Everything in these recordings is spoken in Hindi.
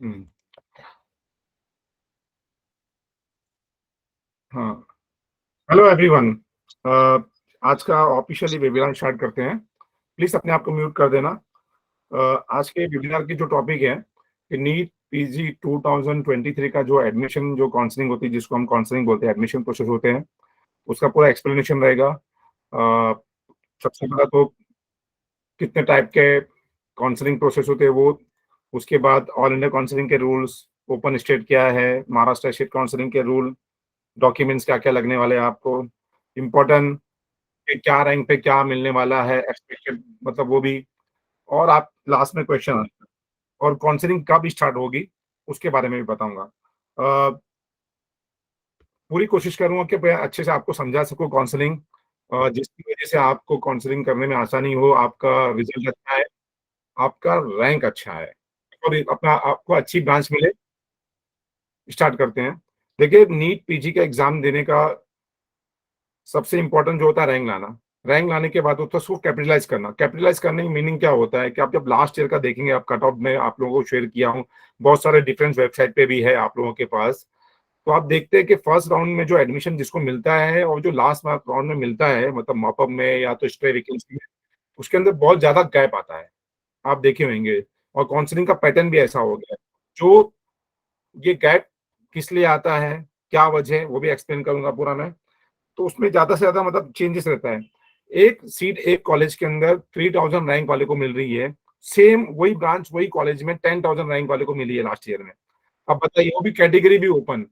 हम्म, हाँ। Hello everyone. आज का ऑफिशियली वेबिनार स्टार्ट करते हैं। प्लीज अपने आप को म्यूट कर देना। आज के वेबिनार की जो टॉपिक है कि नीट पीजी 2023 का जो एडमिशन जो काउंसलिंग होती है, जिसको हम काउंसलिंग बोलते हैं, एडमिशन प्रोसेस होते हैं, उसका पूरा एक्सप्लेनेशन रहेगा। सबसे पहला तो कितने टाइप के काउंसलिंग प्रोसेस होते हैं वो, उसके बाद ऑल इंडिया काउंसलिंग के रूल्स, ओपन स्टेट क्या है, महाराष्ट्र स्टेट काउंसलिंग के रूल, डॉक्यूमेंट्स क्या क्या लगने वाले हैं आपको, इम्पोर्टेंट कि क्या रैंक पे क्या मिलने वाला है एक्सपेक्टेड, मतलब वो भी। और आप लास्ट में क्वेश्चन आंसर, और काउंसलिंग कब स्टार्ट होगी उसके बारे में भी बताऊंगा। अ, पूरी कोशिश करूंगा कि मैं अच्छे से आपको समझा सकूं काउंसलिंग, जिसकी वजह से आपको काउंसलिंग करने में आसानी हो, आपका रिजल्ट अच्छा है, आपका रैंक अच्छा है, और अपना आपको अच्छी ब्रांच मिले। स्टार्ट करते हैं। देखिए, नीट पीजी का एग्जाम देने का सबसे इंपॉर्टेंट जो होता है रैंक लाना। रैंक लाने के बाद होता है उसको कैपिटलाइज करना। कैपिटलाइज करने की मीनिंग क्या होता है कि आप जब लास्ट ईयर का देखेंगे, आप कट ऑफ में आप लोगों को शेयर किया हूँ, बहुत सारे डिफरेंट वेबसाइट पे भी है आप लोगों के पास। तो आप देखते हैं कि फर्स्ट राउंड में जो एडमिशन जिसको मिलता है और जो लास्ट राउंड में मिलता है, मतलब मॉपअप में या तो स्ट्रे वैकेंसी में, उसके अंदर बहुत ज्यादा गैप आता है। आप देखे होंगे। और काउंसलिंग का पैटर्न भी ऐसा हो गया है। जो ये गैप किस लिए आता है, क्या वजह है, वो भी एक्सप्लेन करूंगा पूरा मैं। तो उसमें ज्यादा से ज्यादा मतलब चेंजेस रहता है। एक सीट एक कॉलेज के अंदर 3000 रैंक वाले को मिल रही है, सेम वही ब्रांच वही कॉलेज में 10,000 रैंक वाले को मिली है लास्ट ईयर में। अब बताइए, वो भी कैटेगरी भी ओपन।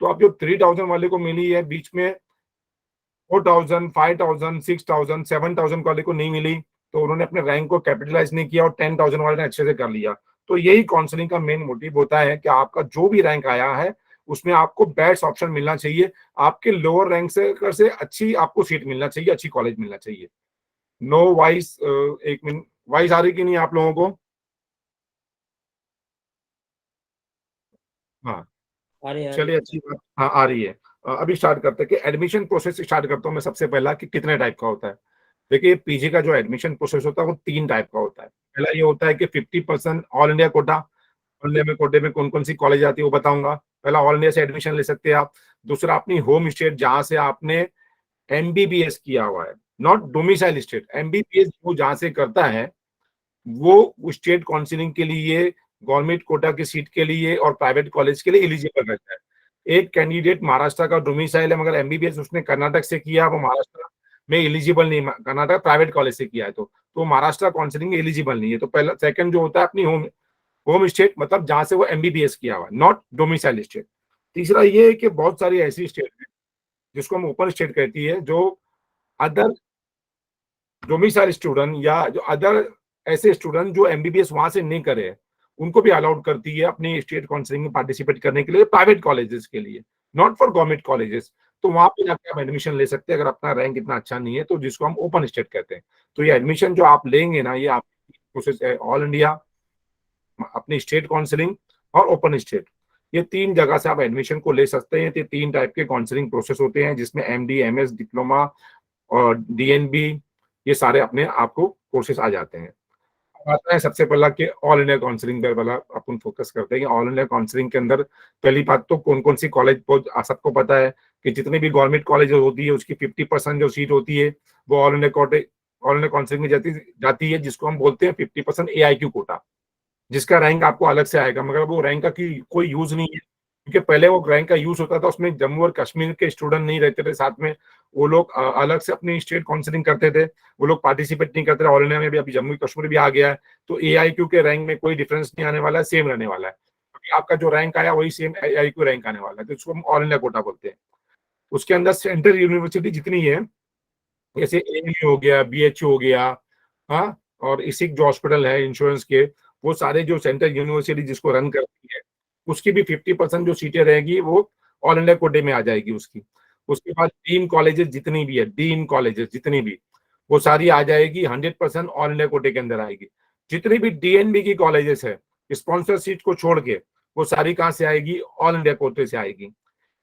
तो अब जो 3000 वाले को मिली है, बीच में 4000, 5000, 6000, 7000 वाले को नहीं मिली, तो उन्होंने अपने रैंक को कैपिटलाइज नहीं किया और 10,000 वाले ने अच्छे से कर लिया। तो यही काउंसलिंग का मेन मोटिव होता है कि आपका जो भी रैंक आया है उसमें आपको बेस्ट ऑप्शन मिलना चाहिए, आपके लोअर रैंक से अच्छी आपको सीट मिलना चाहिए, अच्छी कॉलेज मिलना चाहिए। नो वाइस, एक मिनट, वाइस आ रही कि नहीं आप लोगों को? हाँ, आ रही चलिए, है अच्छी सर। बात। हाँ, आ रही है। अभी स्टार्ट करते हैं कि एडमिशन प्रोसेस स्टार्ट करता हूँ मैं सबसे पहला कि कितने टाइप का होता है। देखिए, पीजी का जो एडमिशन प्रोसेस होता है वो 3 टाइप का होता है। पहला ये होता है कि 50% all India quota. All India में कोटे में कौन कौन सी कॉलेज आती है वो बताऊंगा। पहला, ऑल इंडिया से एडमिशन ले सकते हैं आप। दूसरा, अपनी होम स्टेट जहां से आपने एमबीबीएस किया हुआ है, नॉट डोमिसाइल स्टेट, एमबीबीएस वो जहां से करता है, वो स्टेट काउंसिलिंग के लिए, गवर्नमेंट कोटा की सीट के लिए और प्राइवेट कॉलेज के लिए एलिजिबल रहता है। एक कैंडिडेट महाराष्ट्र का डोमिसाइल है, मगर एमबीबीएस उसने कर्नाटक से किया, वो महाराष्ट्र में एलिजिबल नहीं, कर्नाटक प्राइवेट कॉलेज से किया है, तो महाराष्ट्र काउंसिलिंग एलिजिबल नहीं है। तो पहला, सेकंड जो होता है अपनी होम होम स्टेट, मतलब जहां से वो एमबीबीएस किया हुआ है, नॉट डोमिसाइल स्टेट। तीसरा ये है कि बहुत सारी ऐसी स्टेट है जिसको हम ओपन स्टेट कहती है, जो अदर डोमिसाइल स्टूडेंट या जो अदर ऐसे स्टूडेंट जो एमबीबीएस वहां से नहीं करे, उनको भी अलाउड करती है अपनी स्टेट काउंसिलिंग में पार्टिसिपेट करने के लिए, प्राइवेट कॉलेजेस के लिए, नॉट फॉर गवर्नमेंट कॉलेजेस। तो वहां पे जाकर आप एडमिशन ले सकते हैं अगर अपना रैंक इतना अच्छा नहीं है, तो जिसको हम ओपन स्टेट कहते हैं। तो ये एडमिशन जो आप लेंगे ना, ये आप प्रोसेस है, ऑल इंडिया, अपनी स्टेट काउंसिलिंग और ओपन स्टेट। ये 3 जगह से आप एडमिशन को ले सकते हैं। ये 3 टाइप के काउंसिलिंग प्रोसेस होते हैं, जिसमें एमडी, एमएस, डिप्लोमा और डीएनबी, ये सारे अपने आपको कोर्सेज आ जाते हैं। आता है सबसे पहला कि ऑल इंडिया काउंसलिंग पर वाला अपन फोकस करते हैं कि ऑल इंडिया काउंसलिंग के अंदर पहली बात तो कौन कौन सी कॉलेज, सबको पता है कि जितनी भी गवर्नमेंट कॉलेज होती है उसकी 50% जो सीट होती है वो ऑल इंडिया कोटे, ऑल इंडिया काउंसलिंग में जाती जाती है, जिसको हम बोलते हैं 50% एआईक्यू कोटा, जिसका रैंक आपको अलग से आएगा, मगर वो रैंक का की कोई यूज नहीं है, क्योंकि पहले वो रैंक का यूज होता था, उसमें जम्मू और कश्मीर के स्टूडेंट नहीं रहते थे साथ में। वो लोग अलग से अपनी स्टेट काउंसलिंग करते थे, वो लोग पार्टिसिपेट नहीं करते थे। ऑल इंडिया में भी अभी जम्मू कश्मीर भी आ गया है, तो एआईक्यू के रैंक में कोई डिफरेंस नहीं आने वाला है, सेम रहने वाला है, क्योंकि आपका जो रैंक आया वही सेम एआईक्यू रैंक आने वाला है, तो इसको हम ऑल इंडिया कोटा बोलते हैं। उसके अंदर सेंट्रल यूनिवर्सिटी जितनी है, जैसे एएमयू हो गया, बीएचयू हो गया, हाँ, और इसिक जो हॉस्पिटल है इंश्योरेंस के, वो सारे जो सेंट्रल यूनिवर्सिटी जिसको रन करती है, उसकी भी 50% जो सीटें रहेगी वो ऑल इंडिया कोटे में आ जाएगी उसकी। उसके बाद डीम कॉलेजेस जितनी भी है, डीम कॉलेजेस जितनी भी, वो सारी आ जाएगी, 100% ऑल इंडिया कोटे के अंदर आएगी। जितनी भी डीएनबी की कॉलेजेस है, स्पॉन्सर सीट को छोड़ के, वो सारी कहाँ से आएगी? ऑल इंडिया कोटे से आएगी।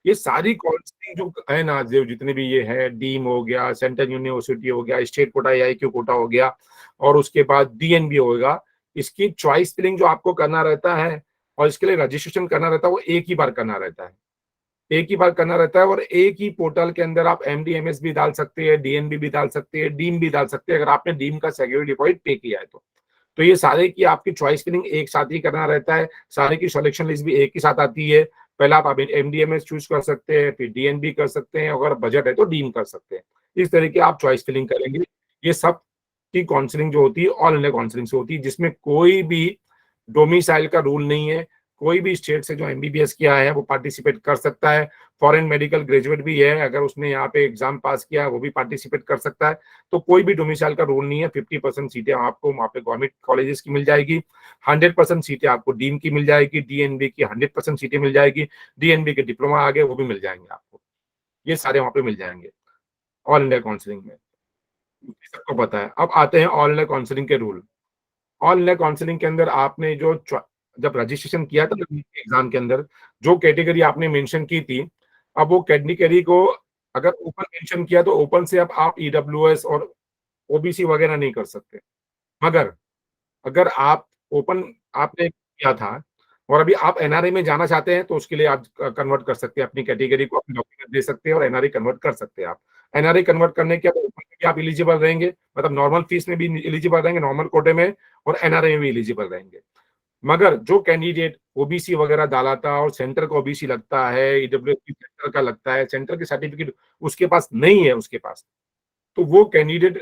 ये सारी काउंसलिंग जो है ना, जो जितने भी ये है, डीम हो गया, सेंट्रल यूनिवर्सिटी हो गया, स्टेट कोटा आईक्यू कोटा हो गया, और उसके बाद डीएनबी होगा, इसकी चॉइस फिलिंग जो आपको करना रहता है, और इसके लिए रजिस्ट्रेशन करना रहता है वो एक ही बार करना रहता है, एक ही बार करना रहता है और एक ही पोर्टल के अंदर आप एमडीएमएस भी डाल सकते हैं, डीएनबी भी डाल सकते हैं, डीम भी डाल सकते हैं अगर आपने डीम का सिक्योरिटी डिपॉजिट पे किया है तो ये सारे की आपकी चॉइस फिलिंग एक साथ ही करना रहता है, सारे की सिलेक्शन लिस्ट भी एक ही साथ आती है। पहले आप एमडीएमएस चूज कर सकते हैं, फिर डीएनबी कर सकते हैं, अगर बजट है तो डीम कर सकते हैं। इस तरीके आप चॉइस फिलिंग करेंगे। ये सब की काउंसलिंग जो होती है ऑल इंडिया काउंसलिंग से होती है, जिसमें कोई भी डोमिसाइल का रूल नहीं है। कोई भी स्टेट से जो एमबीबीएस किया है वो पार्टिसिपेट कर सकता है। फॉरेन मेडिकल ग्रेजुएट भी है, अगर उसने यहाँ पे एग्जाम पास किया है वो भी पार्टिसिपेट कर सकता है। तो कोई भी डोमिसाइल का रूल नहीं है। 50% सीटें आपको वहाँ पे गवर्नमेंट कॉलेजेस की मिल जाएगी, 100% सीटें आपको डीम की मिल जाएगी, डीएनबी की 100% सीटें मिल जाएगी, डीएनबी के डिप्लोमा आगे वो भी मिल जाएंगे आपको। ये सारे वहाँ पे मिल जाएंगे ऑल इंडिया काउंसलिंग में, सबको पता है। अब आते हैं ऑल इंडिया काउंसलिंग के रूल। ऑल इंडिया काउंसलिंग के अंदर आपने जो जब रजिस्ट्रेशन किया था एग्जाम के अंदर जो कैटेगरी आपने मेंशन की थी, अब वो कैटेगरी को अगर ओपन मेंशन किया तो ओपन से अब आप ईडब्ल्यूएस और ओबीसी वगैरह नहीं कर सकते। मगर अगर आप ओपन आपने किया था और अभी आप एनआरआई में जाना चाहते हैं तो उसके लिए आप कन्वर्ट कर सकते हैं अपनी कैटेगरी को, अपने डॉक्यूमेंट दे सकते हैं और एनआरआई कन्वर्ट कर सकते हैं आप। एनआरआई कन्वर्ट करने के बाद ओपन में भी आप एलिजिबल रहेंगे, मतलब नॉर्मल फीस में भी एलिजिबल रहेंगे, नॉर्मल कोटे में, और एनआरआई में भी एलिजिबल रहेंगे। मगर जो कैंडिडेट ओबीसी वगैरह डाला था और सेंटर का ओबीसी लगता है, ईडब्ल्यूएस सेंटर का लगता है, सेंटर के सर्टिफिकेट उसके पास नहीं है उसके पास, तो वो कैंडिडेट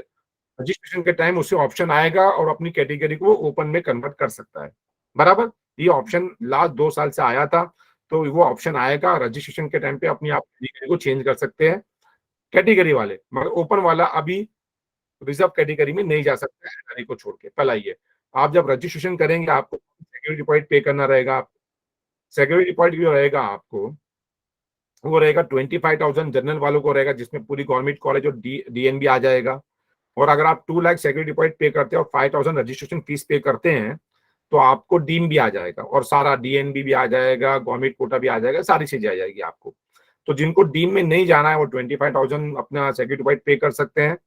रजिस्ट्रेशन के टाइम उसे ऑप्शन आएगा और अपनी कैटेगरी को ओपन में कन्वर्ट कर सकता है। बराबर, ये ऑप्शन लास्ट 2 साल से आया था, तो वो ऑप्शन आएगा रजिस्ट्रेशन के टाइम पे अपनी आप कैटेगरी को चेंज कर सकते हैं कैटेगरी वाले, मगर ओपन वाला अभी रिजर्व कैटेगरी में नहीं जा सकता है एनआरआई को छोड़ के। पहला ये, आप जब रजिस्ट्रेशन करेंगे आपको सिक्योरिटी डिपॉजिट पे करना रहेगा। सिक्योरिटी डिपॉजिट जो रहेगा आपको वो रहेगा 25,000 जनरल वालों को रहेगा, जिसमें पूरी गवर्नमेंट कॉलेज और डीएनबी आ जाएगा। और अगर आप 2 लाख सिक्योरिटी डिपॉजिट पे करते हैं और 5,000 रजिस्ट्रेशन फीस पे करते हैं तो आपको डीम भी आ जाएगा और सारा डीएनबी भी आ जाएगा, गवर्नमेंट कोटा भी आ जाएगा, सारी चीजें आ जाएगी आपको। तो जिनको डीम में नहीं जाना है वो 25,000 अपना सिक्योरिटी डिपॉजिट पे कर सकते हैं,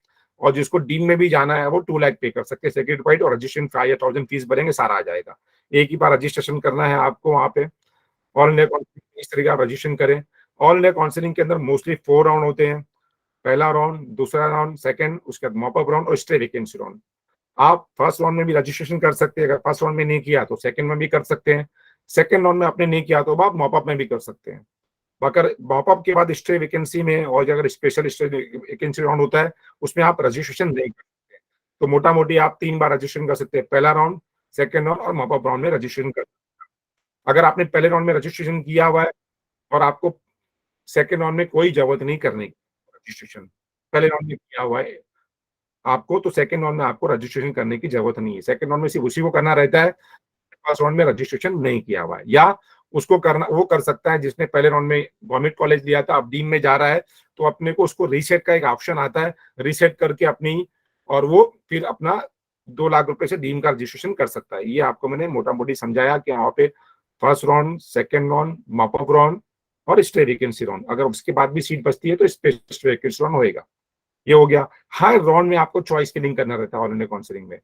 और जिसको डीम में भी जाना है वो 2 लाख पे कर सकते हैं सिक्योरिटी डिपॉजिट, और रजिस्ट्रेशन 5,000 फीस भरेंगे, सारा आ जाएगा। एक ही बार रजिस्ट्रेशन करना है आपको वहाँ पे। ऑल इंडिया काउंसलिंग इस तरीके आप रजिस्ट्रेशन करें। ऑल इंडिया काउंसलिंग के अंदर मोस्टली 4 राउंड होते हैं। पहला राउंड, दूसरा राउंड, सेकंड, उसके बाद मॉपअप राउंड और स्टे वैकेंसी राउंड। आप फर्स्ट राउंड में भी रजिस्ट्रेशन कर सकते हैं, अगर फर्स्ट राउंड में नहीं किया तो सेकंड में भी कर सकते हैं, सेकंड राउंड में आपने नहीं किया तो आप मॉपअप में भी कर सकते हैं। अगर मॉपअप के बाद स्टे वैकेंसी में और अगर स्पेशल स्टे वैकेंसी राउंड होता है उसमें आप रजिस्ट्रेशन नहीं कर सकते। तो मोटा मोटी आप 3 बार रजिस्ट्रेशन कर सकते हैं, पहला राउंड, सेकंड राउंड और मॉपअप राउंड में रजिस्ट्रेशन कर। अगर आपने पहले राउंड में रजिस्ट्रेशन किया हुआ है और आपको सेकंड राउंड में कोई जरूरत नहीं करने की रजिस्ट्रेशन, पहले राउंड में किया हुआ है आपको, तो सेकंड राउंड में आपको रजिस्ट्रेशन करने की जरूरत नहीं है। सेकंड राउंड में सिर्फ उसी को करना रहता है फर्स्ट राउंड में रजिस्ट्रेशन नहीं किया हुआ है, या उसको करना वो कर सकता है जिसने पहले राउंड में गवर्नमेंट कॉलेज लिया था अब डीम में जा रहा है, तो अपने को उसको रीसेट का एक ऑप्शन आता है, रीसेट करके अपनी, और वो फिर अपना 2 लाख रुपए से डीम का रजिस्ट्रेशन कर सकता है। ये आपको मैंने मोटा मोटी समझाया कि यहाँ पे first round, second round, mop up round और स्टे वैकेंसी राउंड, अगर उसके बाद भी सीट बचती है तो स्टे वैकेंसी राउंड होएगा। ये हो गया। हर राउंड में आपको चॉइस फिलिंग करना रहता है ऑल इंडिया काउंसलिंग में।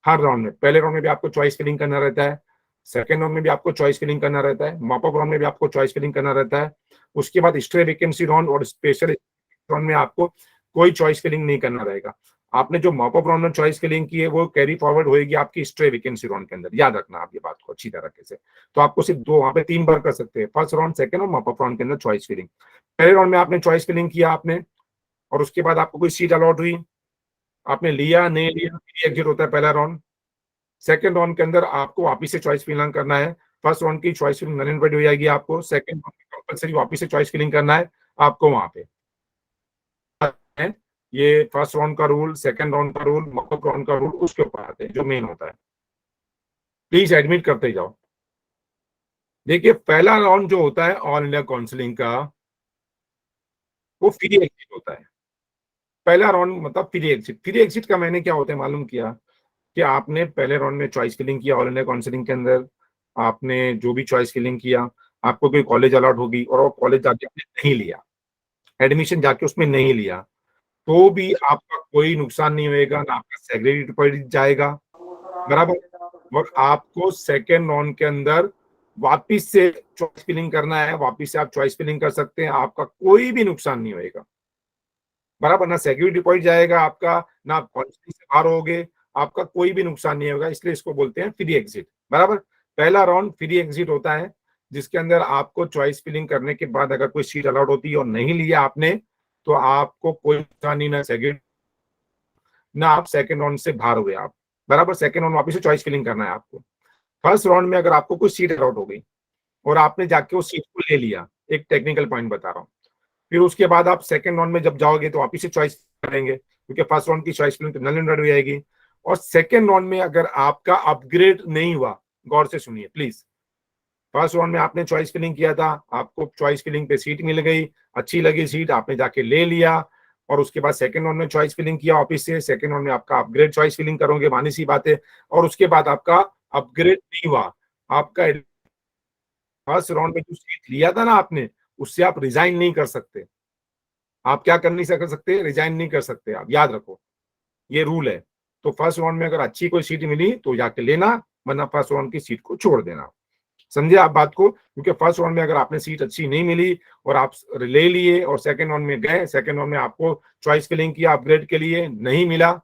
हर राउंड में, पहले राउंड में भी आपको चॉइस फिलिंग करना रहता है, सेकंड राउंड में भी आपको चॉइस फिलिंग करना रहता है, मॉपअप राउंड में भी आपको चॉइस फिलिंग करना रहता है। उसके बाद स्टे वैकेंसी राउंड और स्पेशल राउंड में आपको कोई चॉइस फिलिंग नहीं करना रहेगा। आपने जो मॉपअप राउंड में चॉइस फिलिंग की है वो कैरी फॉरवर्ड होगी आपकी स्टे वैकेंसी राउंड के अंदर, याद रखना आप ये बात को अच्छी तरीके से। तो आपको सिर्फ दो, वहां पे 3 बार कर सकते हैं, फर्स्ट राउंड, सेकंड और मॉपअप राउंड के अंदर चॉइस फिलिंग। पहले राउंड में आपने चॉइस फिलिंग किया आपने, और उसके बाद आपको कोई सीट अलॉट हुई, आपने लिया नहीं लिया, एग्जिट होता है पहला राउंड। सेकंड राउंड के अंदर आपको वापिस से चॉइस फिलिंग करना है। फर्स्ट राउंड की choice filling null and void हो जाएगी आपको, सेकंड राउंड में कंपलसरी वापिस से चॉइस फिलिंग करना है आपको वहां पे। ये फर्स्ट राउंड का रूल, सेकंड राउंड का रूल, मॉकअप राउंड का रूल उसके ऊपर आते हैं जो मेन होता है। प्लीज एडमिट करते जाओ। देखिए पहला राउंड जो होता है ऑल इंडिया काउंसलिंग का वो फ्री एग्जिट होता है। पहला राउंड मतलब फ्री एग्जिट। फ्री एग्जिट का मैंने क्या होता है मालूम किया कि आपने पहले राउंड में चॉइस फिलिंग किया ऑल इंडिया काउंसलिंग के अंदर, आपने जो भी चॉइस फिलिंग किया, आपको कोई कॉलेज अलॉट होगी और वो कॉलेज जाके आपने नहीं लिया, एडमिशन जाके उसमें नहीं लिया, तो भी आपका कोई नुकसान नहीं होएगा, ना आपका सेग्रीगेटेड जाएगा। बराबर। और आपको सेकेंड राउंड के अंदर वापिस से चॉइस फिलिंग करना है, वापिस से आप चॉइस फिलिंग कर सकते हैं, आपका कोई भी नुकसान नहीं होएगा। बराबर, ना सिक्योरिटी डिपॉजिट जाएगा आपका, ना आप पॉलिसी से बाहर होगे, आपका कोई भी नुकसान नहीं होगा, इसलिए इसको बोलते हैं फ्री एग्जिट। बराबर, पहला राउंड फ्री एग्जिट होता है, जिसके अंदर आपको चॉइस फिलिंग करने के बाद अगर कोई सीट अलाउड होती है और नहीं लिया आपने, तो आपको कोई नुकसान नहीं, ना सिक्योरिटी, ना आप सेकंड राउंड से बाहर हुए आप। बराबर, सेकंड राउंड वापस से चॉइस फिलिंग करना है आपको। फर्स्ट राउंड में अगर आपको कोई सीट अलाउड हो गई और आपने जाके उस सीट को ले लिया, एक टेक्निकल पॉइंट बता रहा हूँ, फिर उसके बाद आप सेकंड राउंड में जब जाओगे तो वापिस से चॉइस करेंगे, क्योंकि फर्स्ट राउंड की चॉइस फिलिंग तो नल एंड हो जाएगी। और सेकंड राउंड में अगर आपका अपग्रेड नहीं हुआ, गौर से सुनिए प्लीज, फर्स्ट राउंड में आपने चॉइस फिलिंग किया था, आपको चॉइस फिलिंग पे सीट मिल गई, अच्छी लगी सीट, आपने जाके ले लिया, और उसके बाद सेकंड राउंड में चॉइस फिलिंग किया ऑफिस से, सेकंड राउंड में आपका अपग्रेड चॉइस फिलिंग करोगे, मानी सी बात है, और उसके बाद आपका अपग्रेड नहीं हुआ, आपका फर्स्ट राउंड में जो सीट लिया था ना आपने, उससे आप रिजाइन नहीं कर सकते। आप क्या कर नहीं कर सकते, रिजाइन नहीं कर सकते, आप याद रखो, ये रूल है। तो फर्स्ट राउंड में अगर अच्छी कोई सीट मिली तो जाके लेना, वरना फर्स्ट राउंड की सीट को छोड़ देना। समझे आप बात को, क्योंकि फर्स्ट राउंड में अगर आपने सीट अच्छी नहीं मिली और आप ले लिए और सेकंड राउंड में गए, सेकंड राउंड में आपको चॉइस फिलिंग किया अपग्रेड के लिए, नहीं मिला,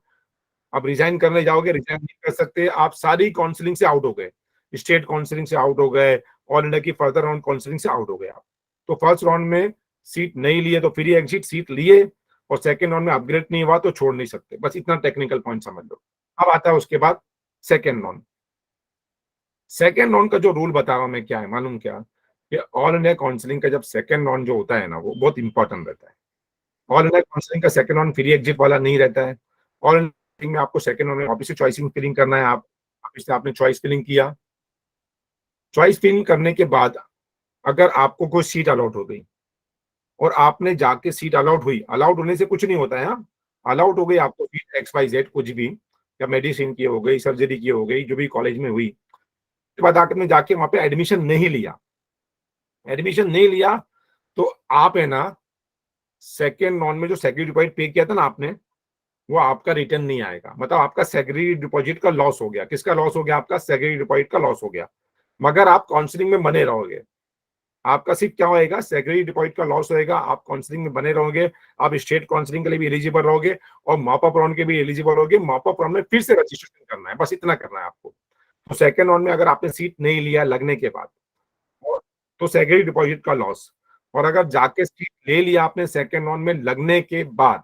अब रिजाइन करने जाओगे, रिजाइन नहीं कर सकते, आप सारी काउंसलिंग से आउट हो गए, स्टेट काउंसलिंग से आउट हो गए, ऑल इंडिया की फर्दर राउंड काउंसलिंग से आउट हो गए आप। तो फर्स्ट राउंड में सीट नहीं लिए तो फ्री एग्जिट, सीट लिए और सेकंड राउंड में अपग्रेड नहीं हुआ तो छोड़ नहीं सकते, बस इतना टेक्निकल पॉइंट समझ लो। अब आता है उसके बाद सेकंड राउंड। सेकंड राउंड का जो रूल बता रहा हूं मैं, क्या है मालूम, क्या कि ऑल इंडिया काउंसलिंग का जब सेकंड राउंड जो होता है ना, वो बहुत इंपॉर्टेंट रहता है। ऑल इंडिया काउंसलिंग का सेकंड राउंड फ्री एग्जिट वाला नहीं रहता है। ऑल इंडिया में आपको सेकंड राउंड में वापस से चॉइसिंग फिलिंग करना है, आप वापस से आपने चॉइस फिलिंग किया, चॉइस फिलिंग करने के बाद अगर आपको कोई सीट अलॉट हो गई और आपने जाके सीट अलाउड हुई, अलाउड होने से कुछ नहीं होता है, हाँ, अलाउड हो गई आपको सीट XYZ कुछ भी, या मेडिसिन की हो गई, सर्जरी की हो गई, जो भी कॉलेज में हुई, उसके बाद आपने जाके वहां पे एडमिशन नहीं लिया, एडमिशन नहीं लिया, तो आप है ना, सेकेंड राउंड में जो सेक्यूरिटी डिपॉजिट पे किया था ना आपने, वो आपका रिटर्न नहीं आएगा, मतलब आपका सेक्यूरिटी डिपॉजिट का लॉस हो गया। किसका लॉस हो गया? आपका सेक्यूरिटी डिपॉजिट का लॉस हो गया, मगर आप काउंसलिंग में बने रहोगे। आपका सिर्फ क्या होएगा, सेक्रेटरी डिपॉजिट का लॉस होएगा, आप काउंसलिंग में बने रहोगे, आप स्टेट काउंसलिंग के लिए भी एलिजिबल रहोगे और मॉप अप राउंड के भी एलिजिबल रहोगे। मॉप अप राउंड में फिर से रजिस्ट्रेशन करना है, बस इतना करना है आपको। तो सेकंड राउंड में अगर आपने सीट नहीं लिया लगने के बाद, और तो सेक्रेटरी डिपॉजिट का लॉस, और अगर जाके सीट ले लिया आपने सेकंड राउंड में लगने के बाद,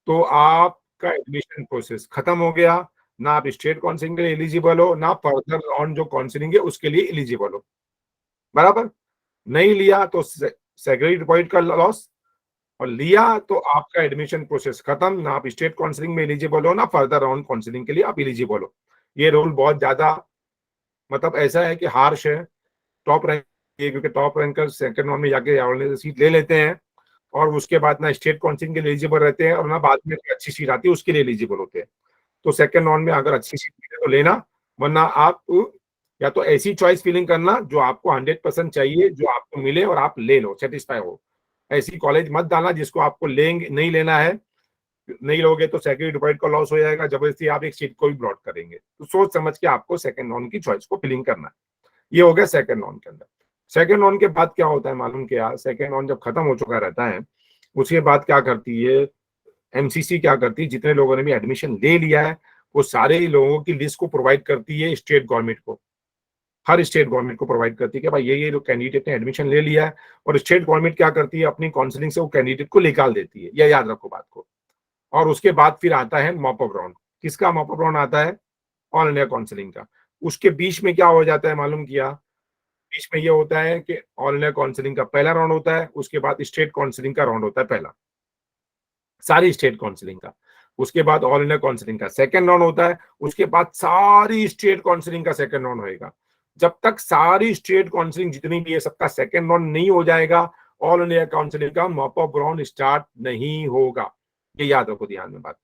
तो आपका एडमिशन प्रोसेस खत्म हो गया, ना आप स्टेट काउंसलिंग के लिए एलिजिबल हो, ना फर्दर राउंड जो काउंसलिंग है उसके लिए एलिजिबल हो। बराबर, नहीं लिया तो सेक्रेटरी डिपॉजिट का लॉस, और लिया तो आपका एडमिशन प्रोसेस खत्म, ना आप स्टेट काउंसलिंग में एलिजिबल हो, ना फर्दर राउंड काउंसलिंग के लिए आप एलिजिबल हो। ये रूल बहुत ज्यादा, मतलब ऐसा है कि हार्श है, टॉप रैंक, क्योंकि टॉप रैंकर सेकंड राउंड में जाके ऑलरेडी सीट ले लेते हैं और उसके बाद ना स्टेट काउंसलिंग के लिए एलिजिबल रहते हैं और ना बाद में अच्छी सीट आती है उसके लिए एलिजिबल होते हैं। तो सेकंड राउंड में अगर अच्छी सीट मिले तो लेना, वरना आप या तो ऐसी चॉइस फिलिंग करना जो आपको 100% चाहिए, जो आपको मिले और आप ले लो, सेटिस्फाई हो। ऐसी कॉलेज मत डालना जिसको आपको लेंगे नहीं लेना है, नहीं लोगे तो सेक्रेटरी डिपॉजिट का लॉस हो जाएगा, जबरदस्ती आप एक सीट को भी ब्लॉक करेंगे। तो सोच समझ के आपको सेकंड राउंड की चॉइस को फिलिंग करना है। ये हो गया सेकंड राउंड के अंदर। सेकंड राउंड के बाद क्या होता है मालूम, क्या सेकंड राउंड जब खत्म हो चुका रहता है, उसके बाद क्या करती है एमसीसी, क्या करती है, जितने लोगों ने भी एडमिशन ले लिया है वो सारे ही लोगों की लिस्ट को प्रोवाइड करती है स्टेट गवर्नमेंट को। हर स्टेट गवर्नमेंट को प्रोवाइड करती है कि भाई ये लोग कैंडिडेट ने एडमिशन ले लिया है, और स्टेट गवर्नमेंट क्या करती है, अपनी काउंसलिंग से वो कैंडिडेट को निकाल देती है, यह याद रखो बात को। और उसके बाद फिर आता है मॉप अप राउंड। किसका मॉप अप राउंड आता है? ऑल इंडिया काउंसलिंग का। उसके बीच में क्या हो जाता है मालूम किया, बीच में ये होता है कि ऑल इंडिया काउंसलिंग का पहला राउंड होता है, उसके बाद स्टेट काउंसलिंग का राउंड होता है पहला, सारी स्टेट काउंसलिंग का। उसके बाद ऑल इंडिया काउंसलिंग का सेकंड राउंड होता है, उसके बाद सारी स्टेट काउंसलिंग का सेकंड राउंड होएगा। जब तक सारी स्टेट काउंसलिंग जितनी भी है सबका सेकंड राउंड नहीं हो जाएगा, ऑल इंडिया काउंसलिंग का मॉप अप राउंड स्टार्ट नहीं होगा। ये याद रखो ध्यान में बात।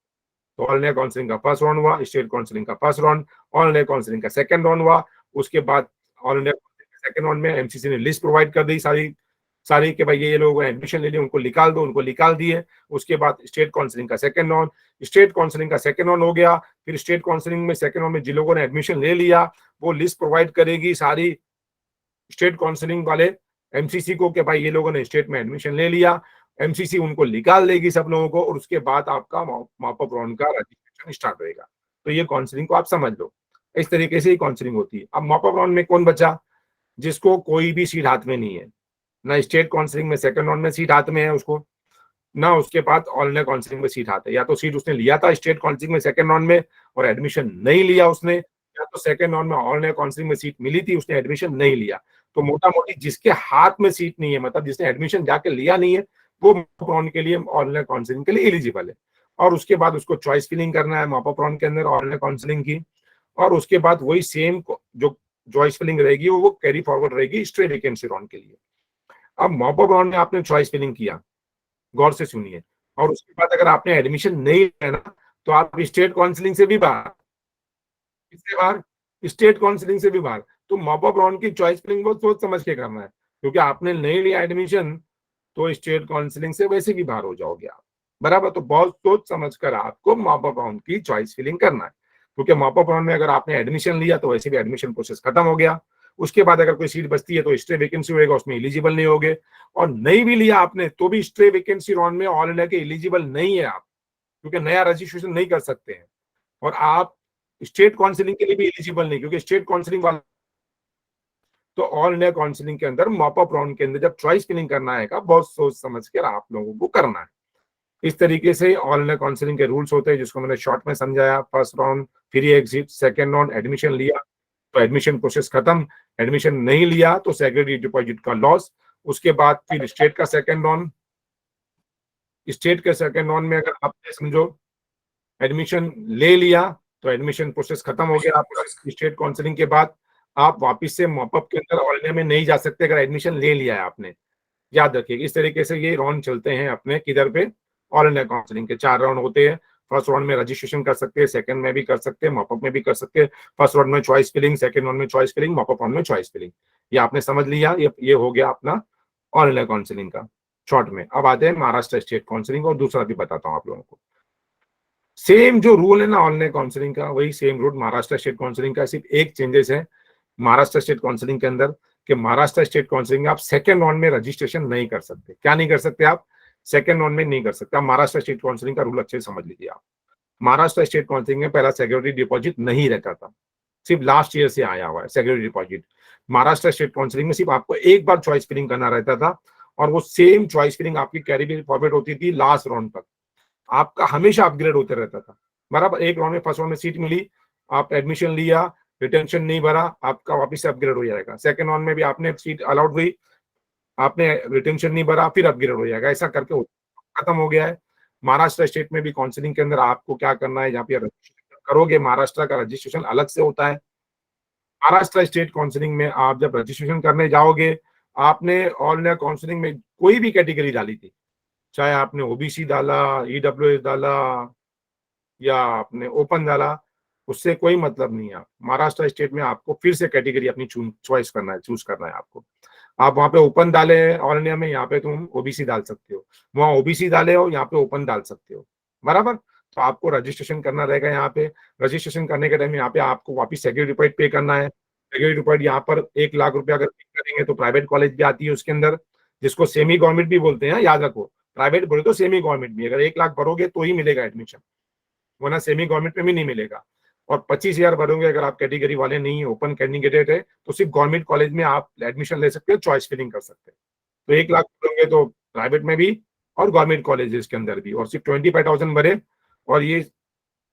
तो ऑल इंडिया काउंसलिंग का फर्स्ट राउंड हुआ, स्टेट काउंसलिंग का first round, all India counselling का सेकंड राउंड हुआ, उसके बाद ऑल इंडिया सेकंड राउंड में एमसीसी ने लिस्ट प्रोवाइड कर दी सारी सारी के भाई ये लोग एडमिशन ले लिए, उनको निकाल दो, उनको निकाल दिए। उसके बाद स्टेट काउंसलिंग का सेकंड राउंड, स्टेट काउंसलिंग का सेकंड राउंड हो गया, फिर स्टेट काउंसलिंग में सेकंड राउंड में जिन लोगों ने एडमिशन ले लिया वो लिस्ट प्रोवाइड करेगी सारी स्टेट काउंसलिंग वाले एमसीसी को कि भाई ये लोगों ने स्टेट में एडमिशन ले लिया, एमसीसी उनको निकाल देगी सब लोगों को, और उसके बाद आपका मॉप अप राउंड का रजिस्ट्रेशन स्टार्ट होएगा। तो ये काउंसलिंग को आप समझ लो, इस तरीके से ही काउंसलिंग होती है। अब मॉप अप राउंड में कौन बचा? जिसको कोई भी सीट हाथ में नहीं है, ना स्टेट काउंसलिंग में सेकंड राउंड में सीट हाथ में है उसको, ना उसके बाद ऑल इंडिया काउंसलिंग में सीट हाथ है। या तो सीट उसने लिया था स्टेट काउंसलिंग में सेकंड राउंड में और एडमिशन नहीं लिया उसने, या तो सेकंड राउंड में ऑल इंडिया काउंसलिंग में सीट मिली थी, उसने एडमिशन नहीं लिया। तो मोटा मोटी जिसके हाथ में सीट नहीं है, मतलब जिसने एडमिशन जाके लिया नहीं है, वो मॉप राउंड के लिए, ऑल इंडिया काउंसलिंग के लिए एलिजिबल है। और उसके बाद उसको चॉइस फिलिंग करना है मॉप अप राउंड के अंदर ऑल इंडिया काउंसलिंग की, और उसके बाद वही सेम जो चॉइस फिलिंग रहेगी वो कैरी फॉरवर्ड रहेगी स्ट्रेट वैकेंसी राउंड के लिए। अब मॉप अप राउंड में आपने चॉइस फिलिंग किया, गौर से सुनिए, और उसके बाद अगर आपने एडमिशन नहीं लिया ना, तो आप स्टेट काउंसलिंग से भी बाहर, इससे बाहर, स्टेट काउंसलिंग से भी बाहर। तो मॉप अप राउंड की चॉइस फिलिंग बहुत सोच समझ के करना है, क्योंकि आपने नहीं लिया एडमिशन तो स्टेट काउंसलिंग से वैसे भी बाहर हो जाओगे आप, बराबर। तो बहुत सोच समझ कर आपको मॉप अप राउंड की चॉइस फिलिंग करना है, क्योंकि मॉप अप राउंड में अगर आपने एडमिशन लिया तो वैसे भी एडमिशन प्रोसेस खत्म हो गया। उसके बाद अगर कोई सीट बचती है तो स्टे वैकेंसी होगा, उसमें एलिजिबल नहीं होगे। और नहीं भी लिया आपने तो भी स्टे वैकेंसी राउंड में ऑल इंडिया के एलिजिबल नहीं है आप, क्योंकि नया रजिस्ट्रेशन नहीं कर सकते हैं। और आप स्टेट काउंसलिंग के लिए भी एलिजिबल नहीं, क्योंकि स्टेट काउंसलिंग वाला, तो ऑल इंडिया काउंसलिंग के अंदर मॉप अप राउंड के अंदर जब चॉइस फिलिंग करना है, बहुत सोच समझ कर आप लोगों को करना है। इस तरीके से ऑल इंडिया काउंसलिंग के रूल्स होते हैं, जिसको मैंने शॉर्ट में समझाया। First round free exit, second round admission लिया तो एडमिशन प्रोसेस खत्म, एडमिशन नहीं लिया तो सेक्रेटरी डिपॉजिट का लॉस। उसके बाद फिर स्टेट का सेकंड राउंड, स्टेट के सेकंड राउंड में अगर आपने समझो एडमिशन ले लिया तो एडमिशन प्रोसेस खत्म हो गया आपका। स्टेट काउंसलिंग के बाद आप वापस से मॉपअप के अंदर ऑल इंडिया में नहीं जा सकते अगर एडमिशन ले लिया है आपने। याद रखिए, इस तरीके से ये राउंड चलते हैं अपने किधर पे, ऑल इंडिया काउंसलिंग के 4 राउंड होते हैं। फर्स्ट राउंड में रजिस्ट्रेशन कर सकते हैं, सेकंड में भी कर सकते हैं, मॉपअप में भी कर सकते हैं। फर्स्ट राउंड में चॉइस फिलिंग, सेकंड राउंड में चॉइस फिलिंग, मॉपअप राउंड में चॉइस फिलिंग। ये आपने समझ लिया, ये हो गया अपना ऑल इंडिया काउंसलिंग का शॉर्ट में। अब आते हैं महाराष्ट्र स्टेट काउंसलिंग, और दूसरा भी बताता हूँ आप लोगों को। सेम जो रूल है ना ऑल इंडिया काउंसलिंग का, वही same rule Maharashtra state counselling का। सिर्फ एक चेंजेस है महाराष्ट्र स्टेट काउंसलिंग के अंदर, कि महाराष्ट्र स्टेट काउंसलिंग में आप सेकंड राउंड में रजिस्ट्रेशन नहीं कर सकते। क्या नहीं कर सकते आप? सेकंड राउंड में नहीं कर सकते आप। महाराष्ट्र स्टेट काउंसलिंग का रूल अच्छे से समझ लीजिए आप। महाराष्ट्र स्टेट काउंसलिंग में पहला सिक्योरिटी डिपॉजिट नहीं रहता था, सिर्फ लास्ट ईयर से आया हुआ है security deposit. Maharashtra state counselling में सिर्फ आपको एक बार चॉइस फिलिंग करना रहता था, और वो सेम चॉइस फिलिंग आपकी कैरी फॉरवर्ड होती थी लास्ट राउंड तक। आपका हमेशा अपग्रेड होते रहता था, बराबर। एक राउंड में, फर्स्ट राउंड में सीट मिली, आप एडमिशन लिया, रिटेंशन नहीं भरा, आपका वापस से अपग्रेड हो जाएगा। सेकंड राउंड में भी आपने सीट अलाउड हुई, आपने रिटेंशन नहीं भरा, फिर अपग्रेड हो जाएगा। ऐसा करके खत्म हो गया है। महाराष्ट्र स्टेट में भी काउंसलिंग के अंदर आपको क्या करना है, जहाँ पे रजिस्ट्रेशन करोगे, महाराष्ट्र का रजिस्ट्रेशन अलग से होता है। महाराष्ट्र स्टेट काउंसलिंग में आप जब रजिस्ट्रेशन करने जाओगे, आपने ऑल इंडिया काउंसलिंग में कोई भी कैटेगरी डाली थी, चाहे आपने ओबीसी डाला, ईडब्ल्यूएस डाला, या आपने ओपन डाला, उससे कोई मतलब नहीं है। महाराष्ट्र स्टेट में आपको फिर से कैटेगरी अपनी चॉइस करना है, चूज करना है आपको। आप वहां पे ओपन डाले ऑल इंडिया में, यहाँ पे तुम ओबीसी डाल सकते हो, वहां ओबीसी डाले हो, यहाँ पे ओपन डाल सकते हो, बराबर। तो आपको रजिस्ट्रेशन करना रहेगा यहाँ पे। रजिस्ट्रेशन करने के टाइम यहाँ पे आपको वापिस सिक्योरिटी डिपॉजिट पे करना है। सिक्योरिटी डिपॉजिट यहाँ पर 1 लाख रुपया अगर पे करेंगे तो प्राइवेट कॉलेज भी आती है उसके अंदर, जिसको सेमी गवर्नमेंट भी बोलते हैं, याद रखो। प्राइवेट बोले तो सेमी गवर्नमेंट भी, अगर 1 लाख भरोगे तो ही मिलेगा एडमिशन, वरना सेमी गवर्नमेंट में भी नहीं मिलेगा। और 25,000 भरोगे अगर आप कैटेगरी वाले नहीं है, ओपन कैंडिडेट है, तो सिर्फ गवर्नमेंट कॉलेज में आप एडमिशन ले सकते हो, चॉइस फिलिंग कर सकते हैं। तो 1 लाख भरोगे तो प्राइवेट में भी और गवर्नमेंट कॉलेज के अंदर भी, और सिर्फ 25,000 भरे। और ये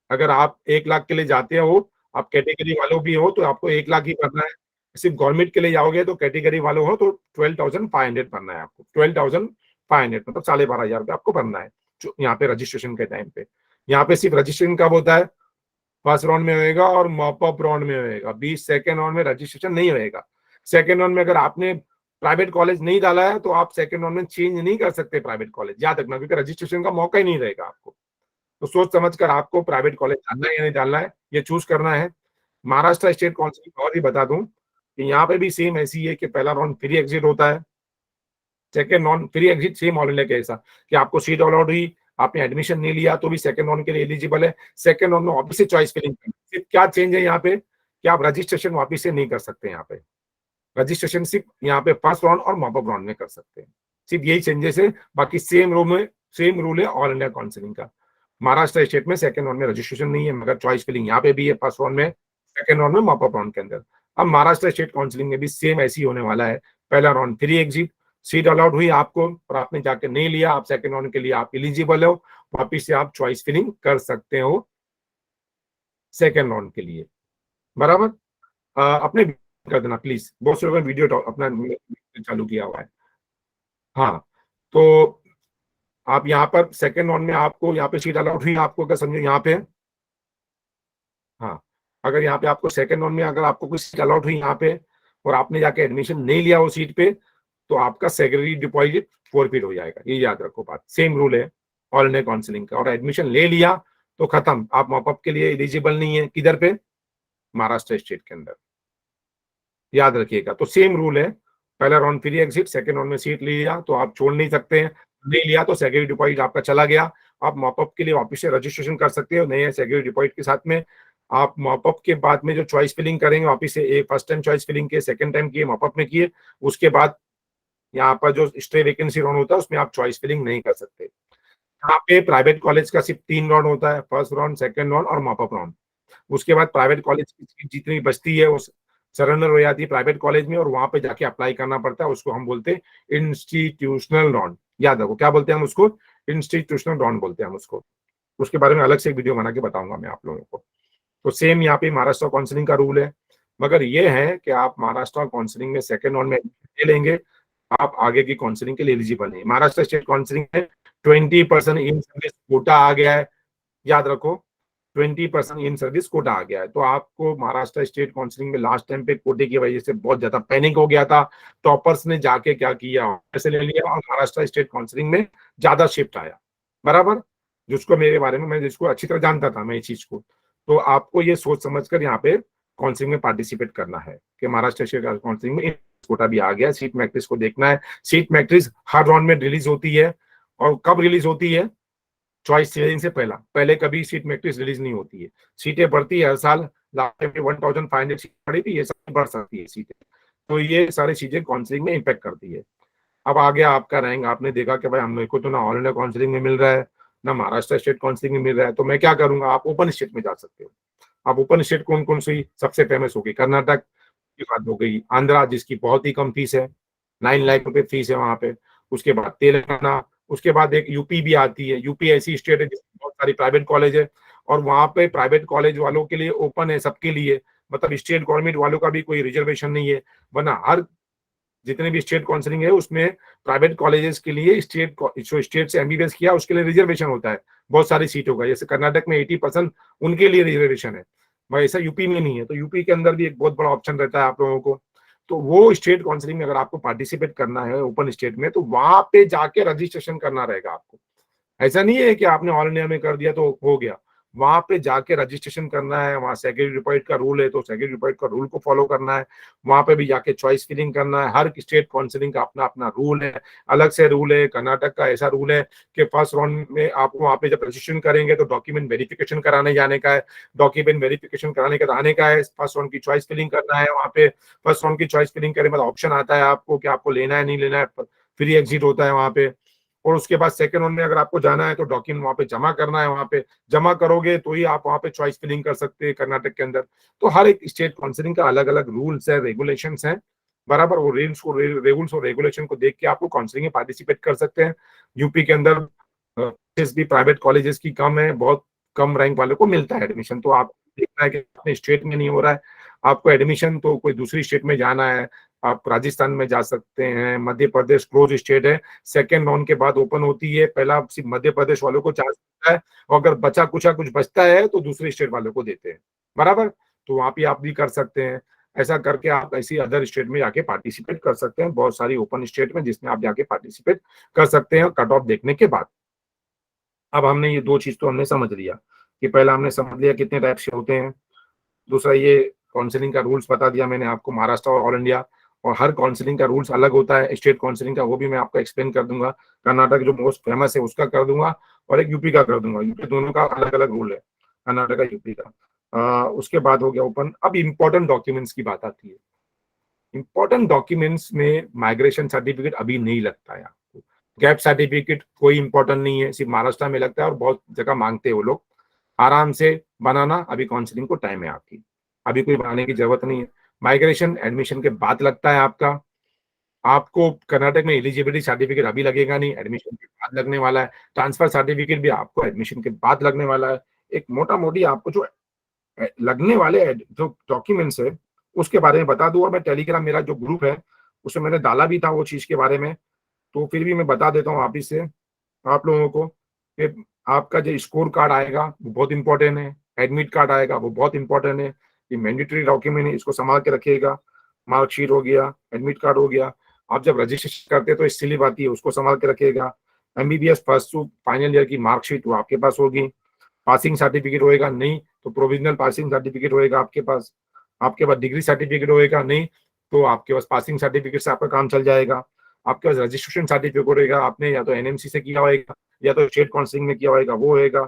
अगर आप 1 लाख के लिए जाते हो, आप कैटेगरी वालों भी हो, तो आपको 1 लाख ही भरना है। सिर्फ गवर्नमेंट के लिए जाओगे तो कैटेगरी वालों हो तो 12,500 भरना है आपको। 12,500 मतलब 12,500 रुपये आपको भरना है यहाँ पे रजिस्ट्रेशन के टाइम पे। यहाँ पे सिर्फ रजिस्ट्रेशन कब होता है? फर्स्ट राउंड में होएगा और मॉप अप राउंड में होएगा। 20 सेकेंड राउंड में रजिस्ट्रेशन नहीं होएगा। सेकेंड राउंड में अगर आपने प्राइवेट कॉलेज नहीं डाला है तो आप सेकेंड राउंड में चेंज नहीं कर सकते प्राइवेट कॉलेज, याद रखना, क्योंकि रजिस्ट्रेशन का मौका ही नहीं रहेगा आपको। तो सोच समझ कर आपको प्राइवेट कॉलेज डालना है या नहीं डालना है, ये चूज करना है। महाराष्ट्र स्टेट काउंसिल और भी बता दूं कि यहाँ पे भी सेम ऐसी है कि पहला राउंड फ्री एग्जिट होता है, second round free exit same all India के ऐसा कि आपको सीट अलाउड हुई, आपने एडमिशन नहीं लिया तो भी सेकंड राउंड के लिए एलिजिबल है। सेकंड राउंड में वापिस से चॉइस फिलिंग करना। सिर्फ क्या चेंज है यहाँ पे कि आप रजिस्ट्रेशन वापिस से नहीं कर सकते यहाँ पे, रजिस्ट्रेशन सिर्फ यहाँ पे फर्स्ट राउंड और मॉपअप राउंड में कर सकते हैं, सिर्फ यही चेंजेस है, बाकी सेम रूल है ऑल इंडिया काउंसिलिंग का। महाराष्ट्र स्टेट में सेकंड राउंड में रजिस्ट्रेशन नहीं है, मगर चॉइस फिलिंग यहाँ पे भी है, फर्स्ट राउंड में, सेकंड राउंड में, मॉपअप राउंड के अंदर। अब महाराष्ट्र स्टेट काउंसिलिंग में भी सेम ऐसी होने वाला है, पहला round free exit, seat allowed हुई आपको और आपने जाके नहीं लिया, आप सेकंड राउंड के लिए आप एलिजिबल हो, वापिस से आप चॉइस फिलिंग कर सकते हो सेकंड राउंड के लिए, बराबर। अपने कर देना प्लीज, बहुत से लोगों ने वीडियो अपना चालू किया हुआ है। हाँ, तो आप यहाँ पर सेकंड राउंड में आपको यहाँ पे सीट अलाउड हुई आपको, अगर समझो यहाँ पे, हाँ, अगर यहाँ पे आपको सेकंड राउंड में अगर आपको कोई सीट अलाउड हुई यहाँ पे और आपने जाके एडमिशन नहीं लिया वो सीट पे, तो आपका सेकेंडरी डिपॉजिट फोरफिट हो जाएगा, ये याद रखो बात। सेम रूल है ऑल इंडिया काउंसिलिंग का। और एडमिशन ले लिया तो खत्म, आप मॉपअप के लिए एलिजिबल नहीं है, किधर पे, महाराष्ट्र स्टेट के अंदर, याद रखिएगा। तो सेम रूल है, पहला round free exit, second round में सीट लिया तो आप छोड़ नहीं सकते हैं, नहीं लिया तो सेकेंडरी डिपॉजिट आपका चला गया, आप मॉपअप के लिए वापस से रजिस्ट्रेशन कर सकते हो नए सेकेंडरी डिपॉजिट के साथ में। आप मॉपअप के बाद में जो चॉइस फिलिंग करेंगे वापस से, एक फर्स्ट टाइम चॉइस फिलिंग किए, सेकंड टाइम किए, मॉपअप में किए, उसके बाद यहाँ पर जो स्टे वैकेंसी राउंड होता है उसमें आप चॉइस फिलिंग नहीं कर सकते। यहाँ पे प्राइवेट कॉलेज का सिर्फ 3 राउंड होता है, फर्स्ट राउंड, सेकंड राउंड और मॉपअप राउंड। उसके बाद प्राइवेट कॉलेज की जितनी बचती है वो सरेंडर हो जाती है प्राइवेट कॉलेज में, और वहां पे जाके अप्लाई करना पड़ता है, उसको हम बोलते हैं इंस्टीट्यूशनल राउंड। याद रखो क्या बोलते हैं हम उसको, इंस्टीट्यूशनल राउंड बोलते हैं हम उसको। उसके बारे में अलग से एक वीडियो बना के बताऊंगा मैं आप लोगों को। तो सेम यहाँ पे महाराष्ट्र काउंसिलिंग का रूल है, मगर ये है कि आप महाराष्ट्र काउंसिलिंग में सेकंड राउंड में ले लेंगे, आप आगे की काउंसिलिंग के लिए एलिजिबल नहीं। महाराष्ट्र स्टेट काउंसिलिंग में 20% इन सर्विस कोटा आ गया है, याद रखो 20% इन सर्विस कोटा आ गया है। तो आपको महाराष्ट्र स्टेट काउंसिलिंग में लास्ट टाइम पे कोटे की वजह से बहुत ज्यादा पैनिक हो गया था, टॉपर्स ने जाके क्या किया, पैसे ले लिया और महाराष्ट्र स्टेट काउंसिलिंग में ज्यादा शिफ्ट आया, बराबर। जिसको मेरे बारे में, मैं जिसको अच्छी तरह जानता था मैं ये चीज को, तो आपको ये सोच समझकर यहाँ पे काउंसिलिंग में पार्टिसिपेट करना है कि महाराष्ट्र स्टेट काउंसिलिंग में कोटा भी आ गया। सीट मैट्रिक्स को देखना है, सीट मैट्रिक्स हर राउंड में रिलीज होती है, और कब रिलीज होती है, चॉइस फिलिंग से पहले कभी सीट मैट्रिक्स रिलीज नहीं होती है। सीटें बढ़ती है हर साल, लास्ट टाइम 1500 सीट बढ़ी थी, ये सब बढ़ सकती है सीटें। तो ये सारी चीजें काउंसिलिंग में इम्पैक्ट करती है। अब आ गया आपका रैंक, आपने देखा कि भाई हम लोग को तो ना ऑल इंडिया काउंसिलिंग में मिल रहा है ना महाराष्ट्र स्टेट काउंसिलिंग में मिल रहा है, तो मैं क्या करूंगा, आप ओपन स्टेट में जा सकते हो। आप ओपन स्टेट कौन कौन सी सबसे फेमस होगी, कर्नाटक की बात हो गई, आंध्रा जिसकी बहुत ही कम फीस है, 9 लाख रुपए फीस है वहां पे, उसके बाद तेलंगाना, उसके बाद एक यूपी भी आती है। यूपी ऐसी स्टेट है जिसमें बहुत सारी प्राइवेट कॉलेज है, और वहां पे प्राइवेट कॉलेज वालों के लिए ओपन है सबके लिए, मतलब स्टेट गवर्नमेंट वालों का भी कोई रिजर्वेशन नहीं है, वरना हर जितने भी स्टेट काउंसिलिंग है उसमें प्राइवेट कॉलेजेस के लिए जो स्टेट से एमबीबीएस किया उसके लिए रिजर्वेशन होता है बहुत सारी सीटों का। जैसे कर्नाटक में 80% उनके लिए रिजर्वेशन है, भाई ऐसा यूपी में नहीं है। तो यूपी के अंदर भी एक बहुत बड़ा ऑप्शन रहता है आप लोगों को। तो वो स्टेट काउंसिलिंग में अगर आपको पार्टिसिपेट करना है ओपन स्टेट में, तो वहां पे जाके रजिस्ट्रेशन करना रहेगा आपको। ऐसा नहीं है कि आपने ऑल इंडिया में कर दिया तो हो गया, वहां पे जाके रजिस्ट्रेशन करना है। वहां सेकेंडरी डिपॉजिट का रूल है तो सेकेंडरी डिपॉजिट का रूल को फॉलो करना है, वहां पे भी जाके चॉइस फिलिंग करना है। हर स्टेट काउंसिलिंग का अपना अपना रूल है, अलग से रूल है। कर्नाटक का ऐसा रूल है कि फर्स्ट राउंड में आपको वहां पे जब रजिस्ट्रेशन करेंगे तो डॉक्यूमेंट वेरिफिकेशन कराने जाने का है, डॉक्यूमेंट वेरिफिकेशन कराने के आने का है, फर्स्ट राउंड की चॉइस फिलिंग करना है वहां पे। फर्स्ट राउंड की चॉइस फिलिंग करने के बाद ऑप्शन आता है आपको कि आपको लेना है नहीं लेना है, फ्री एग्जिट होता है वहां पे। और उसके बाद सेकंड राउंड में अगर आपको जाना है तो डॉक्यूमेंट वहां पे जमा करना है, वहां पे जमा करोगे तो ही आप वहां पे चॉइस फिलिंग कर सकते हैं कर्नाटक के अंदर। तो हर एक स्टेट काउंसिलिंग का अलग अलग रूल्स है, रेगुलेशंस हैं, बराबर। वो रूल्स और रेगुलेशन को देख के आपको काउंसिलिंग में पार्टिसिपेट कर सकते हैं। यूपी के अंदर भी प्राइवेट कॉलेजेस की कम है, बहुत कम रैंक वालों को मिलता है एडमिशन। तो आप देखना है कि अपने स्टेट में नहीं हो रहा है आपको एडमिशन तो कोई दूसरी स्टेट में जाना है, आप राजस्थान में जा सकते हैं। मध्य प्रदेश क्लोज स्टेट है, सेकेंड राउंड के बाद ओपन होती है, पहला सिर्फ मध्य प्रदेश वालों को चांस मिलता है, और अगर बचा कुछ बचता है तो दूसरे स्टेट वालों को देते हैं, बराबर। तो वहां पे आप भी कर सकते हैं। ऐसा करके आप ऐसी अदर स्टेट में जाके पार्टिसिपेट कर सकते हैं, बहुत सारी ओपन स्टेट में जिसमें आप जाके पार्टिसिपेट कर सकते हैं कट ऑफ देखने के बाद। अब हमने ये दो चीज तो हमने समझ लिया कि पहला हमने समझ लिया कितने टाइप से होते हैं, दूसरा ये काउंसलिंग का रूल्स बता दिया मैंने आपको महाराष्ट्र और ऑल इंडिया, और हर काउंसलिंग का रूल्स अलग होता है। स्टेट काउंसलिंग का वो भी मैं आपको एक्सप्लेन कर दूंगा, कर्नाटक जो मोस्ट फेमस है उसका कर दूंगा, और एक यूपी का कर दूंगा। यूपी दोनों का अलग अलग रूल है, कर्नाटक का यूपी का। उसके बाद हो गया ओपन। अब इंपॉर्टेंट डॉक्यूमेंट्स की बात आती है। इंपॉर्टेंट डॉक्यूमेंट्स में माइग्रेशन सर्टिफिकेट अभी नहीं लगता है आपको। गैप सर्टिफिकेट कोई इंपॉर्टेंट नहीं है, सिर्फ महाराष्ट्र में लगता है और बहुत जगह मांगते हैं वो लोग। आराम से बनाना, अभी काउंसलिंग को टाइम है आपकी, अभी कोई बनाने की जरूरत नहीं है। माइग्रेशन एडमिशन के बाद लगता है आपका। आपको कर्नाटक में एलिजिबिलिटी सर्टिफिकेट अभी लगेगा नहीं, एडमिशन के बाद लगने वाला है। ट्रांसफर सर्टिफिकेट भी आपको एडमिशन के बाद लगने वाला है। एक मोटा मोटी आपको जो लगने वाले जो डॉक्यूमेंट्स है उसके बारे में बता दूं, और मैं टेलीग्राम मेरा जो ग्रुप है उसमें मैंने डाला भी था वो चीज के बारे में, तो फिर भी मैं बता देता हूँ वापिस से आप लोगों को कि आपका जो स्कोर कार्ड आएगा वो बहुत इंपॉर्टेंट है, एडमिट कार्ड आएगा वो बहुत इंपॉर्टेंट है, ये मैंडेटरी डॉक्यूमेंट है, इसको संभाल के रखिएगा। मार्कशीट हो गया, एडमिट कार्ड हो गया। आप जब रजिस्ट्रेशन करते हैं तो स्लिप आती है, उसको संभाल के रखिएगा। MBBS first to final year की मार्कशीट वो आपके पास होगी। पासिंग सर्टिफिकेट होएगा, नहीं तो प्रोविजनल पासिंग सर्टिफिकेट होएगा आपके पास। आपके पास डिग्री सर्टिफिकेट होएगा, नहीं तो आपके पास पासिंग सर्टिफिकेट से आपका काम चल जाएगा। आपके पास रजिस्ट्रेशन सर्टिफिकेट होएगा, आपने या तो एनएमसी से किया होएगा या तो स्टेट काउंसिलिंग में किया होएगा, वो होएगा।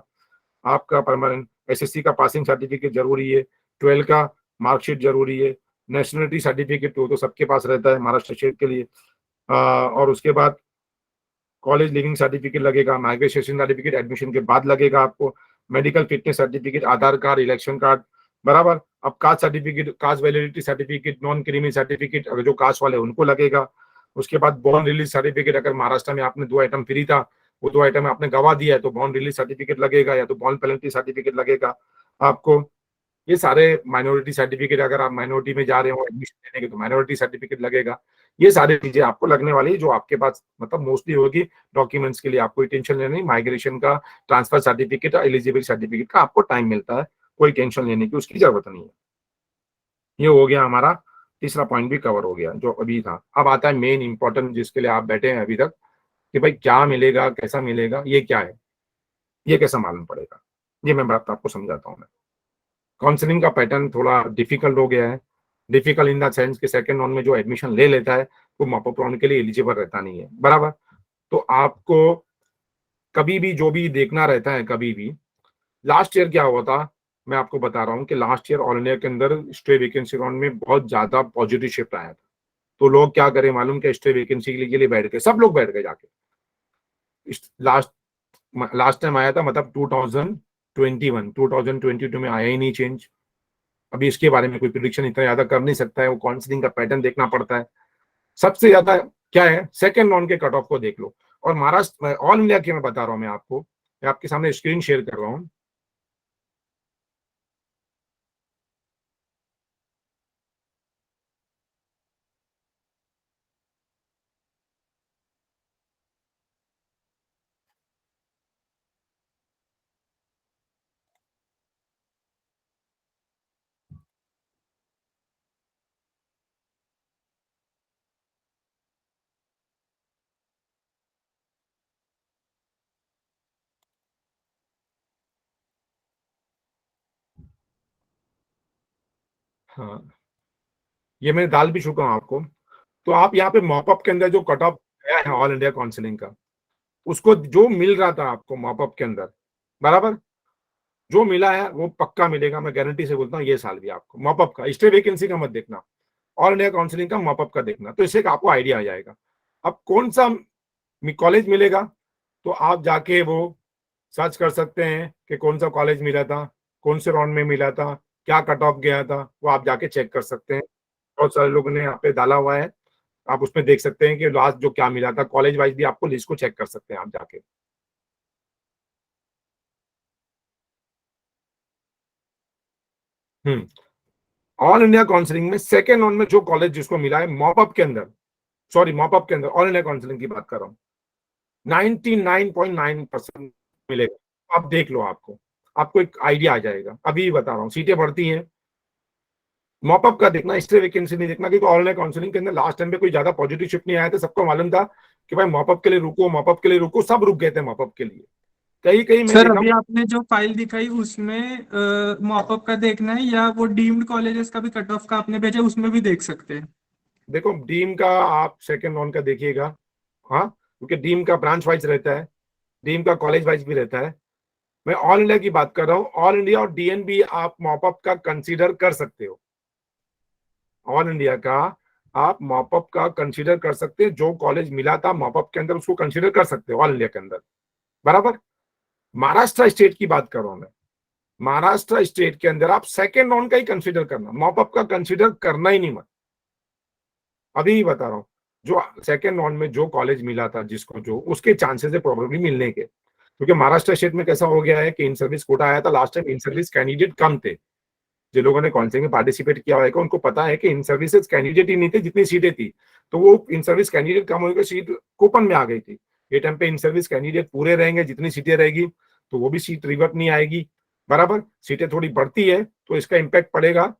आपका परमानेंट एसएससी का पासिंग सर्टिफिकेट जरूरी है, 12 का मार्कशीट जरूरी है। नेशनलिटी सर्टिफिकेट तो सबके पास रहता है महाराष्ट्र स्टेट के लिए। और उसके बाद कॉलेज लिविंग सर्टिफिकेट लगेगा, माइग्रेशन सर्टिफिकेट एडमिशन के बाद लगेगा आपको। मेडिकल फिटनेस सर्टिफिकेट, आधार कार्ड, इलेक्शन कार्ड, बराबर। अब caste certificate, cast validity certificate, non creamy certificate अगर जो कास्ट वाले उनको लगेगा। उसके बाद बॉन्ड रिलीज सर्टिफिकेट, अगर महाराष्ट्र में आपने 2 आइटम फ्री था, वो 2 आइटम आपने गवा दिया है तो बॉन्ड रिलीज सर्टिफिकेट लगेगा या तो बॉन्ड पेनल्टी सर्टिफिकेट लगेगा आपको। ये सारे माइनॉरिटी सर्टिफिकेट, अगर आप माइनॉरिटी में जा रहे हो एडमिशन लेने के तो माइनॉरिटी सर्टिफिकेट लगेगा। ये सारी चीजें आपको लगने वाली है जो आपके पास मतलब मोस्टली होगी डॉक्यूमेंट्स के लिए। आपको टेंशन लेनी नहीं, माइग्रेशन का, ट्रांसफर सर्टिफिकेट और एलिजिबिलिटी सर्टिफिकेट का आपको टाइम मिलता है, कोई टेंशन लेने की उसकी जरूरत नहीं है। ये हो गया हमारा, तीसरा पॉइंट भी कवर हो गया जो अभी था। अब आता है मेन इंपॉर्टेंट जिसके लिए आप बैठे हैं अभी तक, कि भाई क्या मिलेगा, कैसा मिलेगा, ये क्या है, ये कैसा मालूम पड़ेगा। ये मैं बात आपको समझाता हूँ। काउंसलिंग का पैटर्न थोड़ा डिफिकल्ट हो गया है। डिफिकल्ट इन द सेंस कि सेकंड राउंड में जो एडमिशन ले लेता है वो मॉपअप राउंड के लिए एलिजिबल रहता नहीं है, बराबर। तो आपको कभी भी जो भी देखना रहता है, कभी भी लास्ट ईयर क्या हुआ था, मैं आपको बता रहा हूँ कि लास्ट ईयर ऑल इंडिया के अंदर स्टे वैकेंसी राउंड में बहुत ज्यादा पॉजिटिव शिफ्ट आया था। तो लोग क्या करें मालूम, कि स्टे वैकेंसी के लिए बैठ गए, सब लोग बैठ गए जाके। लास्ट लास्ट टाइम आया था मतलब 2021, 2022 में आया ही नहीं चेंज। अभी इसके बारे में कोई प्रिडिक्शन इतना ज्यादा कर नहीं सकता है, वो काउंसलिंग का पैटर्न देखना पड़ता है। सबसे ज्यादा क्या है, सेकंड राउंड के कट ऑफ को देख लो। और महाराष्ट्र ऑल इंडिया की मैं बता रहा हूँ, मैं आपको, मैं आपके सामने स्क्रीन शेयर कर रहा हूँ। हाँ, ये मैं डाल भी चुका हूँ आपको। तो आप यहाँ पे मॉपअप के अंदर जो कट ऑफ गया है ऑल इंडिया काउंसिलिंग का, उसको जो मिल रहा था आपको मॉपअप के अंदर, बराबर, जो मिला है वो पक्का मिलेगा, मैं गारंटी से बोलता हूँ। ये साल भी आपको मॉपअप का, स्टे वैकेंसी का मत देखना, ऑल इंडिया काउंसिलिंग का मॉपअप का देखना, तो इससे आपको आइडिया आ जाएगा। अब कौन सा कॉलेज मिलेगा, तो आप जाके वो सर्च कर सकते हैं कि कौन सा कॉलेज मिला था, कौन से राउंड में मिला था, क्या कट ऑफ गया था, वो आप जाके चेक कर सकते हैं। बहुत सारे लोगों ने यहाँ पे डाला हुआ है, आप उसमें देख सकते हैं कि लास्ट जो क्या मिला था, कॉलेज वाइज भी आपको लिस्ट को चेक कर सकते हैं आप जाके। हम्म। ऑल इंडिया काउंसिलिंग में सेकेंड राउंड में जो कॉलेज जिसको मिला है मॉपअप के अंदर, सॉरी मॉपअप के अंदर ऑल इंडिया काउंसिलिंग की बात कर रहा हूँ, 99.9% मिलेगा। आप देख लो, आपको आपको एक आइडिया आ जाएगा। अभी बता रहा हूँ, सीटें बढ़ती हैं। मॉपअप का देखना, इसलिए वैकेंसी नहीं देखना, क्योंकि ऑनलाइन काउंसलिंग के अंदर लास्ट टाइम पे कोई ज्यादा पॉजिटिव शिफ्ट नहीं आया था। सबको मालूम था कि भाई मॉपअप के लिए रुको, मॉपअप के लिए रुको, सब रुक गए थे मॉपअप के लिए। कहीं कहीं मैं सर देखा अभी हूँ। आपने जो फाइल दिखाई उसमें मॉपअप का देखना है या वो डीम्ड कॉलेजेस का भी कट ऑफ का आपने भेजा उसमें भी देख सकते हैं। देखो डीम का आप सेकंड राउंड का देखिएगा। हाँ, क्योंकि डीम का ब्रांच वाइज रहता है, डीम का कॉलेज वाइज भी रहता है। मैं ऑल इंडिया की बात कर रहा हूँ, ऑल इंडिया और डीएनबी आप मॉपअप का कंसीडर कर सकते हो। ऑल इंडिया का आप मॉपअप का कंसीडर कर सकते हैं, जो कॉलेज मिला था मॉपअप के अंदर उसको कंसीडर कर सकते हो ऑल इंडिया के अंदर, बराबर। महाराष्ट्र स्टेट की बात कर रहा हूं मैं, महाराष्ट्र स्टेट के अंदर आप सेकेंड राउंड का ही कंसीडर करना, मॉपअप का कंसीडर करना ही नहीं मत। अभी ही बता रहा हूँ, जो सेकेंड राउंड में जो कॉलेज मिला था जिसको, जो उसके चांसेस है प्रोबेबली मिलने के, क्योंकि महाराष्ट्र स्टेट में कैसा हो गया है कि इन सर्विस कोटा आया था last time, in service candidate कम थे। जिन लोगों ने काउंसलिंग में पार्टिसिपेट किया होगा उनको पता है कि इन सर्विसेज कैंडिडेट ही नहीं थे जितनी सीटें थी, तो वो इन सर्विस कैंडिडेट कम होकर सीट कूपन में आ गई थी। ये टाइम पे इन सर्विस कैंडिडेट पूरे रहेंगे, जितनी सीटें रहेगी तो वो भी सीट रिवर्ट नहीं आएगी, बराबर। सीटें थोड़ी बढ़ती है तो इसका इंपैक्ट पड़ेगा।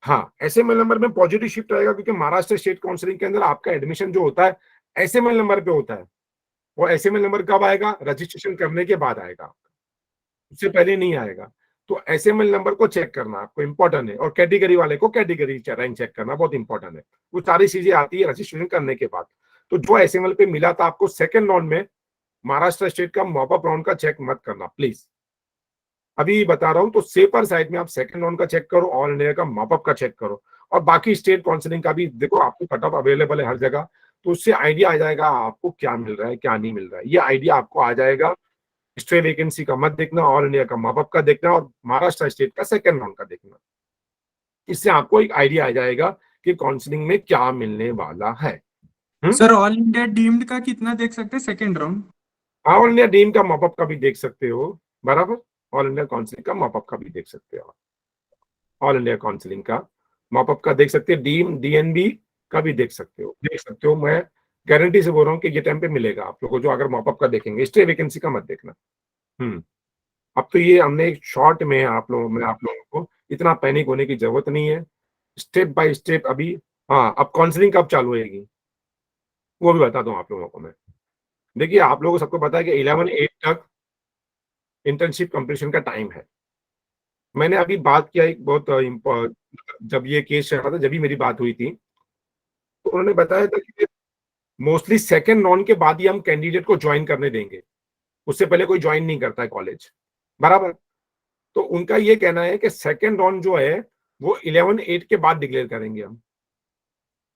हाँ, एसएमएल नंबर में पॉजिटिव शिफ्ट रहेगा, क्योंकि महाराष्ट्र स्टेट काउंसलिंग के अंदर आपका एडमिशन जो होता है एसएमएल नंबर पे होता है। वो एसएमएल नंबर कब आएगा? रजिस्ट्रेशन करने के बाद आएगा, उससे पहले नहीं आएगा। तो एसएमएल नंबर को चेक करना आपको इंपॉर्टेंट है, और कैटेगरी वाले को कैटेगरी रैंक चेक करना बहुत इंपॉर्टेंट है। वो सारी चीजें आती है रजिस्ट्रेशन करने के बाद। तो जो एसएमएल पे मिला था आपको सेकंड राउंड में, महाराष्ट्र स्टेट का मॉपअप राउंड का चेक मत करना प्लीज, अभी बता रहा हूं। तो सेफर साइड में आप सेकंड राउंड का चेक करो, ऑल इंडिया का मॉपअप का चेक करो, और बाकी स्टेट काउंसलिंग का भी देखो। आपको कट ऑफ अवेलेबल है हर जगह, तो उससे आइडिया आ जाएगा आपको क्या मिल रहा है क्या नहीं मिल रहा है, ये आइडिया आपको आ जाएगा। स्ट्रे वैकेंसी का मत देखना, ऑल इंडिया का मॉपअप का देखना, और महाराष्ट्र स्टेट का सेकंड राउंड का देखना। इससे आपको एक आइडिया आ जाएगा कि काउंसलिंग में क्या मिलने वाला है। सर ऑल इंडिया डीम्ड का कितना देख सकते हैं second round? All India deemed का मॉपअप का भी देख सकते हो, बराबर। ऑल इंडिया काउंसलिंग का मॉपअप का भी देख सकते हो, ऑल इंडिया काउंसलिंग का मॉपअप का देख सकते हो, डीम डीएनबी का भी देख सकते हो। मैं गारंटी से बोल रहा हूँ कि ये टाइम पे मिलेगा आप लोगों को, जो अगर मॉपअप का देखेंगे। स्टे वैकेंसी का मत देखना। अब तो ये हमने एक शॉर्ट में आप लोगों को इतना पैनिक होने की जरूरत नहीं है, स्टेप बाय स्टेप अभी। हाँ, अब काउंसलिंग कब चालू होगी वो भी बता दूं आप लोगों को मैं। देखिए, आप लोगों को सबको पता है कि 11/8 तक इंटर्नशिप कंप्लीशन का टाइम है। मैंने अभी बात किया एक बहुत जब ये केस चल रहा था, जब भी मेरी बात हुई थी, तो उन्होंने बताया था कि मोस्टली सेकेंड राउंड के बाद ही हम कैंडिडेट को ज्वाइन करने देंगे, उससे पहले कोई ज्वाइन नहीं करता है कॉलेज, बराबर। तो उनका ये कहना है कि सेकेंड राउंड जो है वो 11/8 के बाद डिक्लेयर करेंगे हम।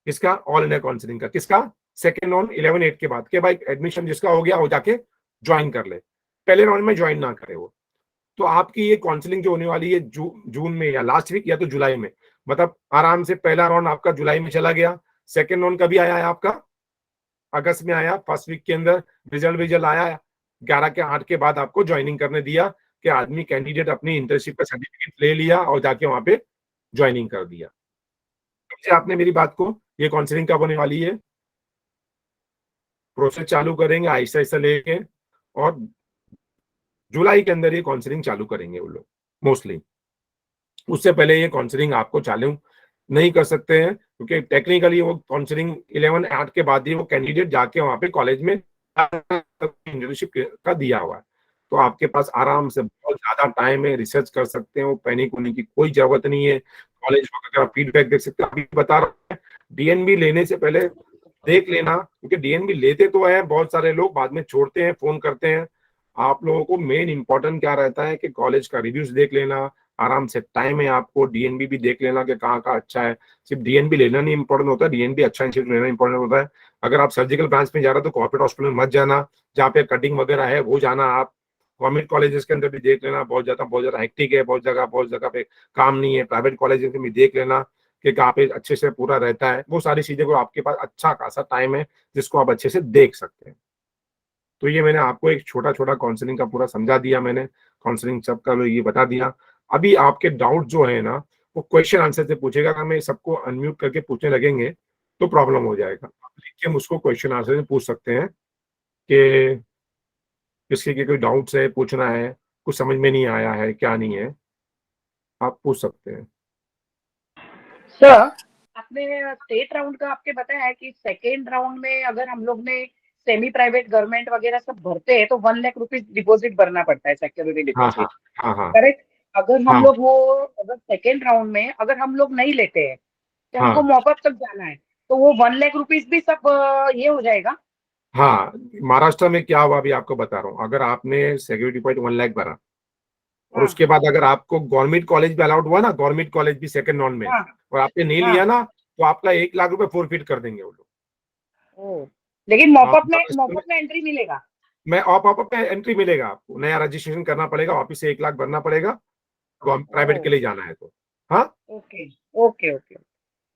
किसका? ऑल इंडिया काउंसलिंग का। किसका? सेकेंड राउंड 11/8 के बाद, के भाई एडमिशन जिसका हो गया वो जाके ज्वाइन कर ले, पहले राउंड में ज्वाइन ना करे वो। तो आपकी ये काउंसलिंग जो होने वाली है जून में या लास्ट वीक या तो जुलाई में, मतलब आराम से पहला राउंड आपका जुलाई में चला गया, सेकेंड राउंड कभी आया है आपका? अगस्त में आया, फर्स्ट वीक के अंदर रिजल्ट आया, 11/8 के बाद आपको ज्वाइनिंग करने दिया कि आदमी कैंडिडेट अपनी इंटर्नशिप का सर्टिफिकेट ले लिया और जाके वहां पे ज्वाइनिंग कर दिया। समझे आपने मेरी बात को? ये काउंसलिंग कब होने वाली है? प्रोसेस चालू करेंगे आहिस्ता आहिस्ता लेके, और जुलाई के अंदर ये काउंसलिंग चालू करेंगे वो लोग मोस्टली। उससे पहले ये काउंसलिंग आपको चालू नहीं कर सकते हैं, क्योंकि टेक्निकली वो काउंसलिंग 11/8 के बाद ही वो कैंडिडेट जाके वहां पे कॉलेज में इंटर्नशिप का दिया हुआ है। तो आपके पास आराम से बहुत ज्यादा टाइम है, रिसर्च कर सकते हो, पैनिक होने की कोई जरूरत नहीं है। कॉलेज वगैरह फीडबैक देख सकते हो। अभी बता रहा हूँ, डीएनबी लेने से पहले देख लेना, क्योंकि डीएनबी लेते तो है बहुत सारे लोग, बाद में छोड़ते हैं, फोन करते हैं। आप लोगों को मेन इंपॉर्टेंट क्या रहता है कि कॉलेज का रिव्यूज देख लेना, आराम से टाइम है आपको, डीएनबी भी देख लेना कि कहाँ का अच्छा है। सिर्फ डीएनबी लेना नहीं इंपॉर्टेंट होता है, डीएनबी अच्छा इंस्टीट्यूट लेना इंपॉर्टेंट होता है। अगर आप सर्जिकल ब्रांच में जा रहे हो तो कॉर्पोरेट हॉस्पिटल में मत जाना, जहाँ पे कटिंग वगैरह है वो जाना। आप गवर्नमेंट कॉलेजेस के अंदर भी देख लेना, बहुत ज्यादा हेक्टिक है, बहुत जगह पे काम नहीं है। प्राइवेट कॉलेजेस में भी देख लेना कि कहाँ पे अच्छे से पूरा रहता है। वो सारी चीजें को आपके पास अच्छा खासा टाइम है जिसको आप अच्छे से देख सकते हैं। तो ये मैंने आपको एक छोटा छोटा काउंसलिंग का पूरा समझा दिया, मैंने काउंसलिंग सबका ये बता दिया। अभी आपके डाउट जो है ना वो क्वेश्चन आंसर से पूछेगा। अगर मैं सबको अनम्यूट करके पूछने लगेंगे तो प्रॉब्लम हो जाएगा। आप लिख के मुझको क्वेश्चन आंसर से पूछ सकते हैं कि किसी के कोई डाउट्स है, पूछना है, कुछ समझ में नहीं आया है, क्या नहीं है, आप पूछ सकते हैं। सर, आपने स्टेट राउंड का आपके बताया है कि सेकेंड राउंड में अगर हम लोग ने सेमी प्राइवेट गवर्नमेंट वगैरह सब भरते हैं तो 1 लाख रुपीज डिपॉजिट भरना पड़ता है, सिक्योरिटी हाँ डिपॉजिट, हाँ हाँ करेक्ट? अगर हाँ हम लोग वो अगर सेकेंड राउंड में अगर हम लोग नहीं लेते हैं तो हमको हाँ मॉपअप तक जाना है, तो वो 1 लाख रुपीज भी सब ये हो जाएगा? हाँ। महाराष्ट्र में क्या हुआ अभी आपको बता रहा हूँ। अगर आपने सिक्योरिटी डिपॉजिट 1 लाख भरा और हाँ उसके बाद अगर आपको गवर्नमेंट कॉलेज भी अलाउड हुआ ना, गवर्नमेंट कॉलेज भी सेकंड राउंड में, हाँ और आपने नहीं हाँ लिया ना, तो आपका 1 लाख रुपए फोरफिट कर देंगे वो लोग। लेकिन मॉपअप हाँ, में एंट्री मिलेगा। मैं ऑप पे एंट्री मिलेगा आपको, नया रजिस्ट्रेशन करना पड़ेगा, ऑफिस से 1 लाख भरना पड़ेगा, प्राइवेट के लिए जाना है तो। हाँ, ओके ओके ओके।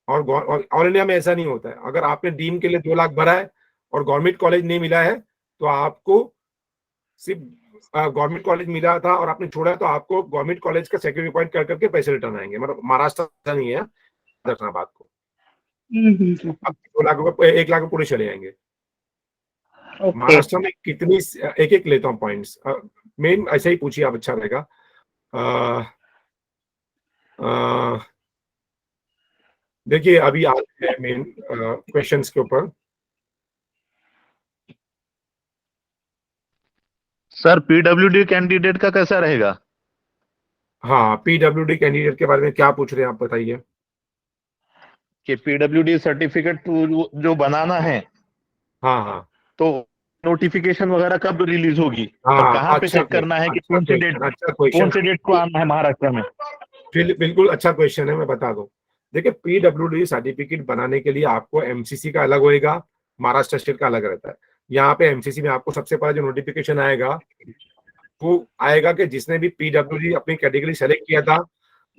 और ऑल इंडिया में ऐसा नहीं होता है। अगर आपने डीम के लिए 2 लाख भरा है और गवर्नमेंट कॉलेज नहीं मिला है तो आपको सिर्फ गवर्नमेंट कॉलेज मिला था और आपने छोड़ा तो आपको गवर्नमेंट कॉलेज का सिक्योरिटी पॉइंट कर करके पैसे रिटर्न आएंगे। मतलब महाराष्ट्र ऐसा नहीं है, रखना बात को। आपके 2 लाख रुपए 1 लाख पूरे चले जाएंगे। महाराष्ट्र में कितनी, एक एक लेता हूँ पॉइंट्स, मेन ऐसा ही पूछिए आप, अच्छा रहेगा। देखिए अभी आते हैं मेन क्वेश्चंस के ऊपर। सर पीडब्ल्यूडी कैंडिडेट का कैसा रहेगा? हाँ, पीडब्ल्यूडी कैंडिडेट के बारे में क्या पूछ रहे हैं आप, बताइए। कि पीडब्ल्यूडी सर्टिफिकेट जो बनाना है, हाँ हाँ तो नोटिफिकेशन वगैरह कब रिलीज होगी और हाँ, कहाँ पे अच्छा चेक करना है कि अच्छा कौन क्वेश्चन से डेट को आना है महाराष्ट्र में? बिल्कुल अच्छा क्वेश्चन है, मैं बता दूं। देखिए पीडब्ल्यूडी सर्टिफिकेट बनाने के लिए आपको एमसीसी का अलग होएगा, महाराष्ट्र स्टेट का अलग रहता है। यहाँ पे एमसीसी में आपको सबसे पहले जो नोटिफिकेशन आएगा वो आएगा कि जिसने भी पीडब्ल्यूडी अपनी कैटेगरी सेलेक्ट किया था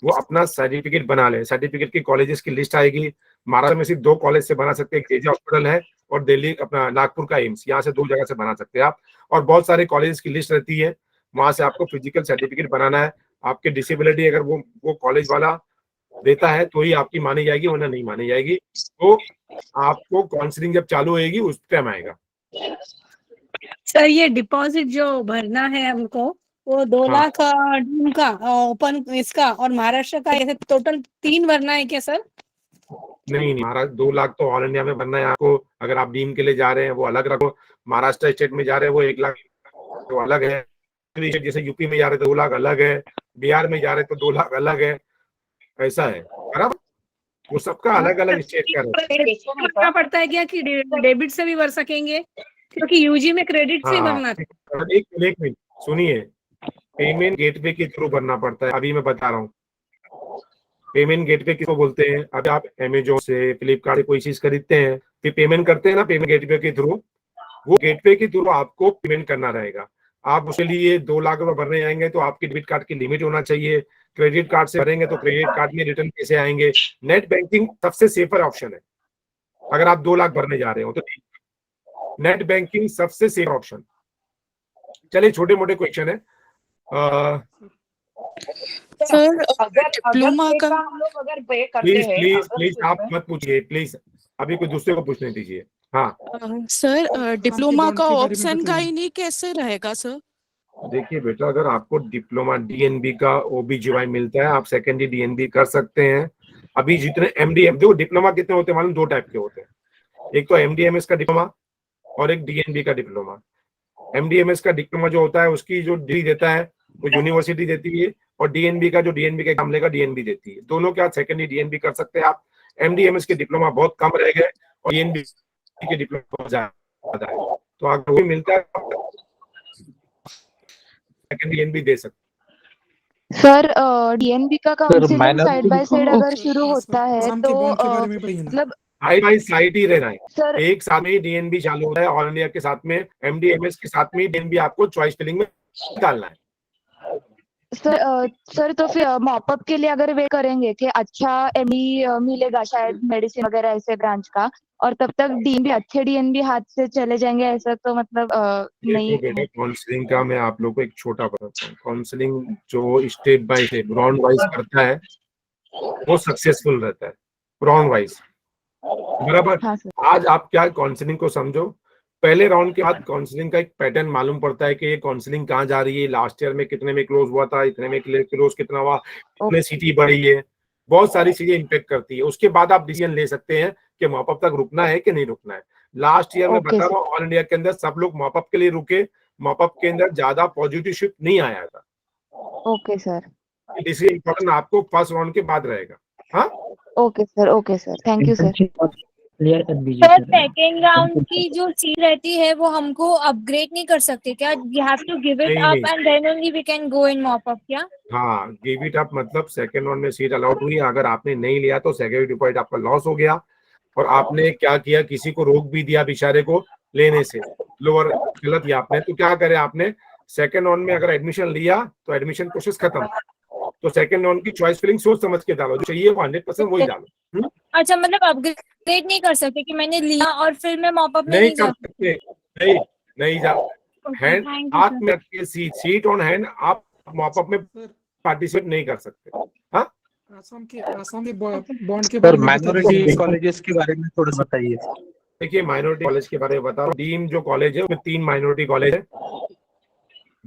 वो अपना सर्टिफिकेट बना ले। सर्टिफिकेट की कॉलेजेस की लिस्ट आएगी। महाराष्ट्र में सिर्फ 2 कॉलेज से बना सकते हैं, एक जेजे हॉस्पिटल है और दिल्ली अपना नागपुर का एम्स, यहाँ से 2 जगह से बना सकते हैं आप। और बहुत सारे कॉलेजेस की लिस्ट रहती है, वहां से आपको फिजिकल सर्टिफिकेट बनाना है। आपकी डिसेबिलिटी अगर वो कॉलेज वाला देता है तो ही आपकी मानी जाएगी, वरना नहीं मानी जाएगी। तो आपको काउंसलिंग जब चालू होएगी उस टाइम आएगा। सर ये डिपॉजिट जो भरना है हमको, वो 2 हाँ। लाख डीम का ओपन इसका और महाराष्ट्र का, ऐसे टोटल 3 भरना है क्या सर? नहीं महाराज, 2 लाख तो ऑल इंडिया में बनना है आपको। अगर आप डीम के लिए जा रहे हैं वो अलग रखो, महाराष्ट्र स्टेट में जा रहे हैं वो 1 लाख तो अलग है, जैसे यूपी में जा रहे तो 2 लाख अलग है, बिहार में जा रहे तो 2 लाख अलग है, ऐसा है बराबर। वो सबका अलग अलग स्टेट का रहता क्या पड़ता है क्या कि डेबिट से भी भर सकेंगे, क्योंकि यूजी में क्रेडिट से है। भरना था। एक मिनट सुनिए, पेमेंट गेटवे के थ्रू भरना पड़ता है, अभी मैं बता रहा हूँ। पेमेंट गेटवे किसको बोलते हैं? अभी आप अमेजोन से, फ्लिपकार्ट से कोई चीज खरीदते हैं फिर पेमेंट करते हैं ना पेमेंट गेटवे के थ्रू, वो गेटवे के थ्रू आपको पेमेंट करना रहेगा। आप उसके लिए 2 लाख रुपए भरने जाएंगे तो आपकी डेबिट कार्ड की लिमिट होना चाहिए। क्रेडिट कार्ड से भरेंगे तो क्रेडिट कार्ड में रिटर्न कैसे आएंगे? नेट बैंकिंग सबसे सेफर ऑप्शन है अगर आप 2 लाख भरने जा रहे हो तो। नेट बैंकिंग सबसे सेफ ऑप्शन। चलिए छोटे मोटे क्वेश्चन है। सर डिप्लोमा का हम लोग अगर पे करते प्लीज हैं, प्लीज प्लीज आप मत पूछिए प्लीज, अभी कोई दूसरे को पूछने दीजिए। हाँ सर डिप्लोमा का के बारे में ऑप्शन का बताइए। ही नहीं कैसे रहेगा सर? देखिए बेटा, अगर आपको डिप्लोमा डीएनबी का ओबीजीवाई मिलता है आप सेकेंडरी डीएनबी कर सकते हैं। अभी जितने एमडीएम, देखो डिप्लोमा कितने होते हैं मालूम? 2 टाइप के होते हैं, एक तो एमडीएमएस का डिप्लोमा और एक डीएनबी का डिप्लोमा। एमडीएमएस का डिप्लोमा जो होता है उसकी जो डिग्री देता है वो यूनिवर्सिटी देती है, और डीएनबी का जो डीएनबी का एग्जाम लेगा डीएनबी देती है। दोनों के साथ सेकेंडरी डीएनबी कर सकते हैं आप। एमडीएमएस के डिप्लोमा बहुत कम रह गए और डीएनबी के डिप्लोमा बहुत ज्यादा है, तो अगर वो मिलता है सेकेंडरी डीएनबी दे सकते। सर डीएनबी का काउंसलिंग साइड बाय साइड अगर शुरू होता है आसाम के तो बॉन्ड के बारे में बताइए ना। मतलब साइड बाई साइड ही रहना है। सर एक साथ में डीएनबी चालू होता है ऑल इंडिया के साथ में, एमडीएमएस के साथ में डीएनबी आपको चॉइस फिलिंग में निकालना है। सर तो फिर मॉपअप के लिए अगर वे करेंगे कि अच्छा एमडी मिलेगा शायद मेडिसिन वगैरह ऐसे ब्रांच का, और तब तक डीएनबी अच्छे डीएनबी हाथ से चले जाएंगे, ऐसा तो मतलब नहीं बेटा काउंसलिंग का मैं आप लोगों को एक छोटा बताता हूँ। काउंसलिंग जो step by step round wise करता है वो सक्सेसफुल रहता है, राउंड वाइज बराबर। हाँ सर। आज आप क्या काउंसलिंग को समझो, पहले राउंड के बाद काउंसलिंग का एक पैटर्न मालूम पड़ता है कि ये काउंसलिंग कहाँ जा रही है, लास्ट ईयर में कितने में क्लोज हुआ था, इतने में क्लोज कितना हुआ, कितने सीटी बढ़ी है, बहुत सारी चीजें इम्पेक्ट करती है। उसके बाद आप डिसीजन ले सकते हैं कि मॉपअप तक रुकना है कि नहीं रुकना है। लास्ट ईयर में ओके बता रहा हूँ ऑल इंडिया के अंदर सब लोग मॉपअप के लिए रुके, मॉपअप के अंदर ज्यादा पॉजिटिव शिफ्ट नहीं आया था। Okay sir. डिसीजन इंपॉर्टेंट आपको फर्स्ट राउंड के बाद रहेगा। हाँ okay sir thank you sir. Clear कर दीजिए सर सर। सेकेंड राउंड की जो सीट रहती है वो हमको अपग्रेड नहीं कर सकते क्या? We have to give it नहीं अप नहीं, and then only we can go in mop up क्या? हाँ गिव इट अप मतलब सेकंड राउंड में सीट अलाउड हुई, अगर आपने नहीं लिया तो सेकंड डिपॉजिट आपका लॉस हो गया। और आपने क्या किया, किसी को रोक भी दिया बेचारे को लेने से, लोअर गलत किया आपने। तो क्या करे आपने, सेकंड राउंड में अगर एडमिशन लिया तो एडमिशन प्रोसेस खत्म। तो सेकंड राउंड की चॉइस फिलिंग सोच समझ के डालो, जो चाहिए वो 100% वही डालो। अच्छा, मतलब अपग्रेड नहीं कर सकते कि मैंने लिया और फिर मैं मॉप अप में नहीं नहीं कर जा सकते, नहीं नहीं जा सकती? हैंड थैंक यू हाथ सर। में रख के सीट ऑन हैंड आप मॉपअप में सर पार्टिसिपेट नहीं कर सकते। हाँ आसाम के बॉन्ड के सर बारे में बता माइनॉरिटी दीजिए सर। कॉलेजेस के बारे में थोड़ा बताइए। देखिए माइनॉरिटी कॉलेज के बारे में बता रहा हूँ। डीम जो कॉलेज है उसमें 3 माइनॉरिटी कॉलेज है,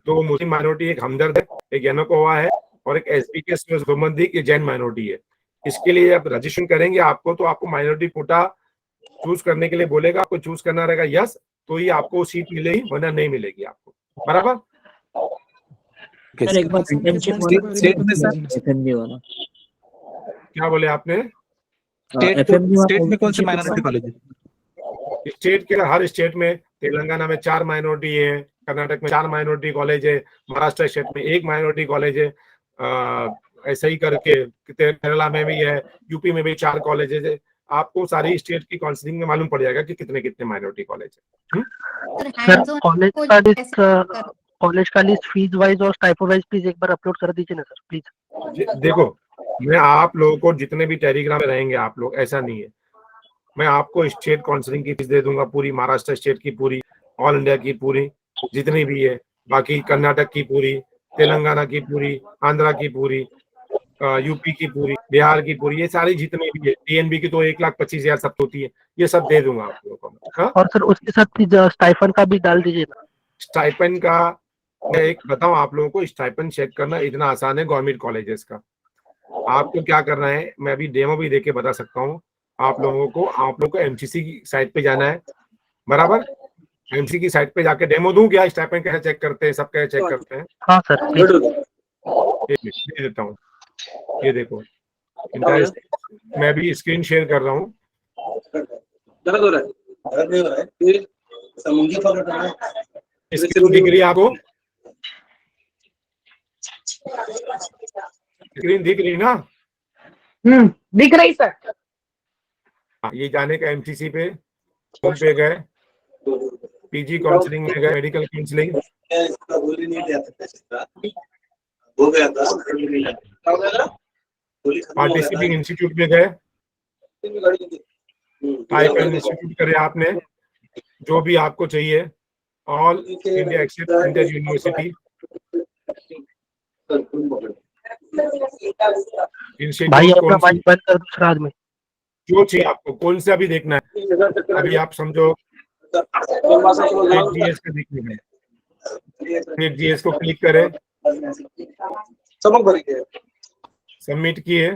2 मुस्लिम माइनॉरिटी, एक हमदर्द है, एक यानोकोवा है, और एक एसपी के संबंधी ये जैन माइनॉरिटी है। इसके लिए आप रजिस्ट्रेशन करेंगे आपको, तो आपको माइनॉरिटी कोटा चूज करने के लिए बोलेगा, आपको चूज करना रहेगा यस, तो ही आपको सीट मिलेगी, वरना नहीं मिलेगी आपको। बराबर। सर एक बार आसाम के इंटर्नशिप बॉन्ड्स वाला के बारे में बता स्टेट दीजिए सर। एफएमजी वाला, क्या बोले आपने? एफएमजी स्टेट वाला में कौन से internship माइनॉरिटी कॉलेज है? स्टेट के हर स्टेट में, तेलंगाना में 4 माइनॉरिटी है, कर्नाटक में 4 माइनॉरिटी कॉलेज है, महाराष्ट्र स्टेट में 1 माइनॉरिटी कॉलेज है, ऐसे ही करके केरला में भी है, यूपी में भी 4 कॉलेजेस है। आपको सारी स्टेट की काउंसलिंग में मालूम पड़ जाएगा कि कितने कितने माइनॉरिटी कॉलेज है। सर कॉलेज का लिस्ट फीस वाइज और टाइपो वाइज प्लीज एक बार अपलोड कर दीजिए ना सर प्लीज। देखो, मैं आप लोगों को जितने भी टेलीग्राम में रहेंगे आप लोग, ऐसा नहीं है, मैं आपको स्टेट काउंसलिंग की फीस दे दूंगा पूरी, महाराष्ट्र स्टेट की पूरी, ऑल इंडिया की पूरी जितनी भी है, बाकी कर्नाटक की पूरी, तेलंगाना की पूरी, आंध्रा की पूरी, यूपी की पूरी, बिहार की पूरी, ये सारी जितनी भी है, डीएनबी की तो 1,25,000 सब होती है, ये सब दे दूंगा आप लोगों को। हाँ, और सर उसके साथ प्लीज स्टाइफन का भी डाल दीजिए ना। स्टाइपेंड का मैं एक बताऊं आप लोगों को, स्टाइपेंड चेक करना इतना आसान है गवर्नमेंट कॉलेजेस का। आपको क्या करना है, मैं अभी डेमो भी देके बता सकता हूँ आप लोगों को। आप लोगों को एमसीसी की साइट पे जाना है, बराबर। एमसी की साइट पे जाके डेमो दूं क्या, स्टाइपेंड कैसे चेक करते हैं, सब कैसे चेक करते हैं? हाँ सर प्लीज। एक मिनट दे देता हूँ, ये देखो मैं भी स्क्रीन शेयर कर रहा हूँ। स्क्रीन दिख रही है आपको? स्क्रीन दिख रही ना? दिख रही सर। हाँ, ये जाने का एमसीसी पे, होम पे गए, पीजी काउंसलिंग में गए, मेडिकल काउंसलिंग, पार्टिसिपिंग इंस्टीट्यूट में गए, स्टाइपेंड इंस्टीट्यूट करे आपने, जो भी आपको चाहिए, all India accept India university भाई इंस्टीट्यूट, अपना कौन सी माइक बंद कर दूसरा आदमी। जो चाहिए आपको, कौन सा अभी देखना है? अभी आप समझो जीएस का देखने में, जीएस को क्लिक करें, सबमिट किए,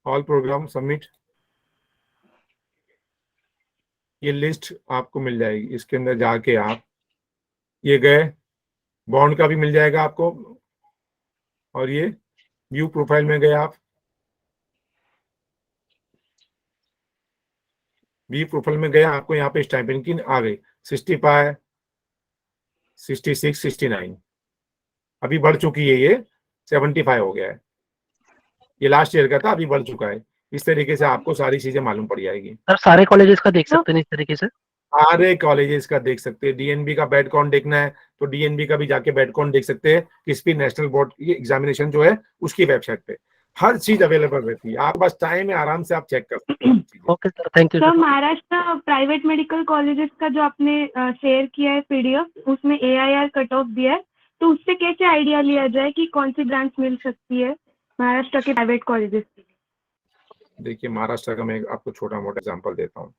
ऑल प्रोग्राम सबमिट, ये लिस्ट आपको मिल जाएगी। इसके अंदर जाके आप ये गए, बॉन्ड का भी मिल जाएगा आपको, और ये व्यू प्रोफाइल में गए आप, व्यू प्रोफाइल में गए, आपको यहाँ पे स्टाइपेंड की आ गई 65, 66, 69, अभी बढ़ चुकी है, ये 75 हो गया है, ये लास्ट ईयर का था, अभी बढ़ चुका है। इस तरीके से आपको सारी चीजें मालूम पड़ जाएगी। सर सारे कॉलेजेस का देख सकते हैं इस तरीके से? सारे कॉलेजेस का देख सकते हैं। डीएनबी का बैड काउंट देखना है तो डीएनबी का भी जाके बैड काउंट देख सकते हैं, किस भी नेशनल बोर्ड की एग्जामिनेशन जो है उसकी वेबसाइट पे हर चीज अवेलेबल रहती है। आप बस टाइम है, आराम से आप चेक कर सकते हैं। Okay sir, thank you sir sir. Maharashtra private medical colleges का जो आपने शेयर किया है पीडीएफ, उसमें एआईआर कट ऑफ दिया है, तो उससे कैसे आइडिया लिया जाए कि कौन सी ब्रांच मिल सकती है महाराष्ट्र के प्राइवेट कॉलेजेस के लिए? देखिए महाराष्ट्र का मैं आपको छोटा मोटा एग्जांपल देता हूँ।